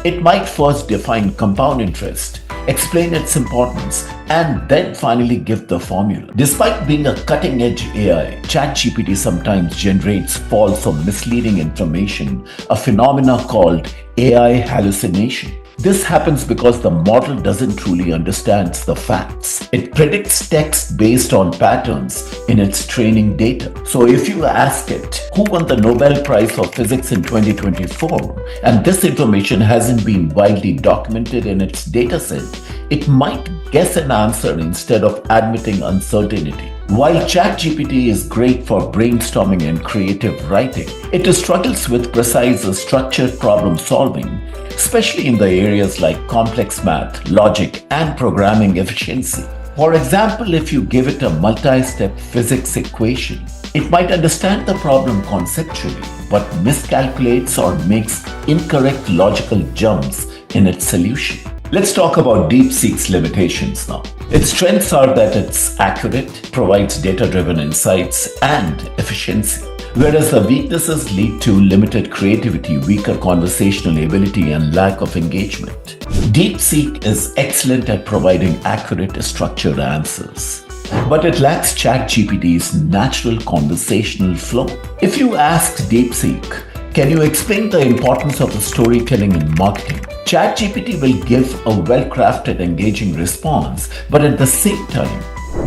it might first define compound interest, explain its importance, and then finally give the formula. Despite being a cutting-edge AI, ChatGPT sometimes generates false or misleading information, a phenomenon called AI hallucination. This happens because the model doesn't truly understand the facts. It predicts text based on patterns in its training data. So if you ask it, who won the Nobel Prize for Physics in 2024, and this information hasn't been widely documented in its dataset, it might guess an answer instead of admitting uncertainty. While ChatGPT is great for brainstorming and creative writing, it struggles with precise, structured problem solving, especially in the areas like complex math, logic, and programming efficiency. For example, if you give it a multi-step physics equation, it might understand the problem conceptually, but miscalculates or makes incorrect logical jumps in its solution. Let's talk about Deepseek's limitations now. Its strengths are that it's accurate, provides data-driven insights, and efficiency, whereas the weaknesses lead to limited creativity, weaker conversational ability, and lack of engagement. Deepseek is excellent at providing accurate, structured answers, but it lacks ChatGPT's natural conversational flow. If you ask Deepseek, can you explain the importance of storytelling in marketing? ChatGPT will give a well-crafted, engaging response, but at the same time,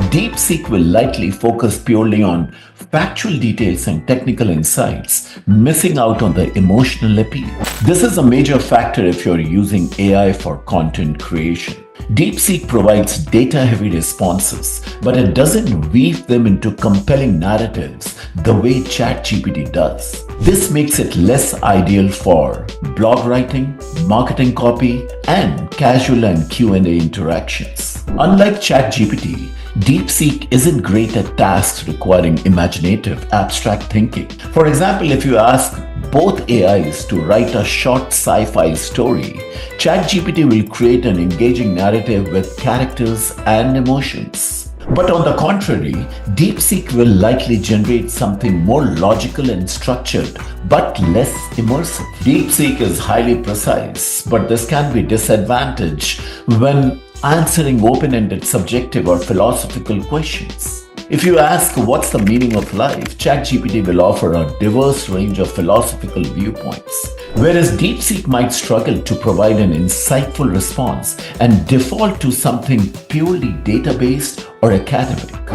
Deepseek will likely focus purely on factual details and technical insights, missing out on the emotional appeal. This is a major factor if you're using AI for content creation. Deepseek provides data-heavy responses, but it doesn't weave them into compelling narratives the way ChatGPT does. This makes it less ideal for blog writing, marketing copy, and casual and Q&A interactions. Unlike ChatGPT, Deepseek isn't great at tasks requiring imaginative, abstract thinking. For example, if you ask both AIs to write a short sci-fi story, ChatGPT will create an engaging narrative with characters and emotions. But on the contrary, Deepseek will likely generate something more logical and structured, but less immersive. Deepseek is highly precise, but this can be a disadvantage when answering open-ended subjective or philosophical questions. If you ask what's the meaning of life, ChatGPT will offer a diverse range of philosophical viewpoints, whereas Deepseek might struggle to provide an insightful response and default to something purely data-based or academic.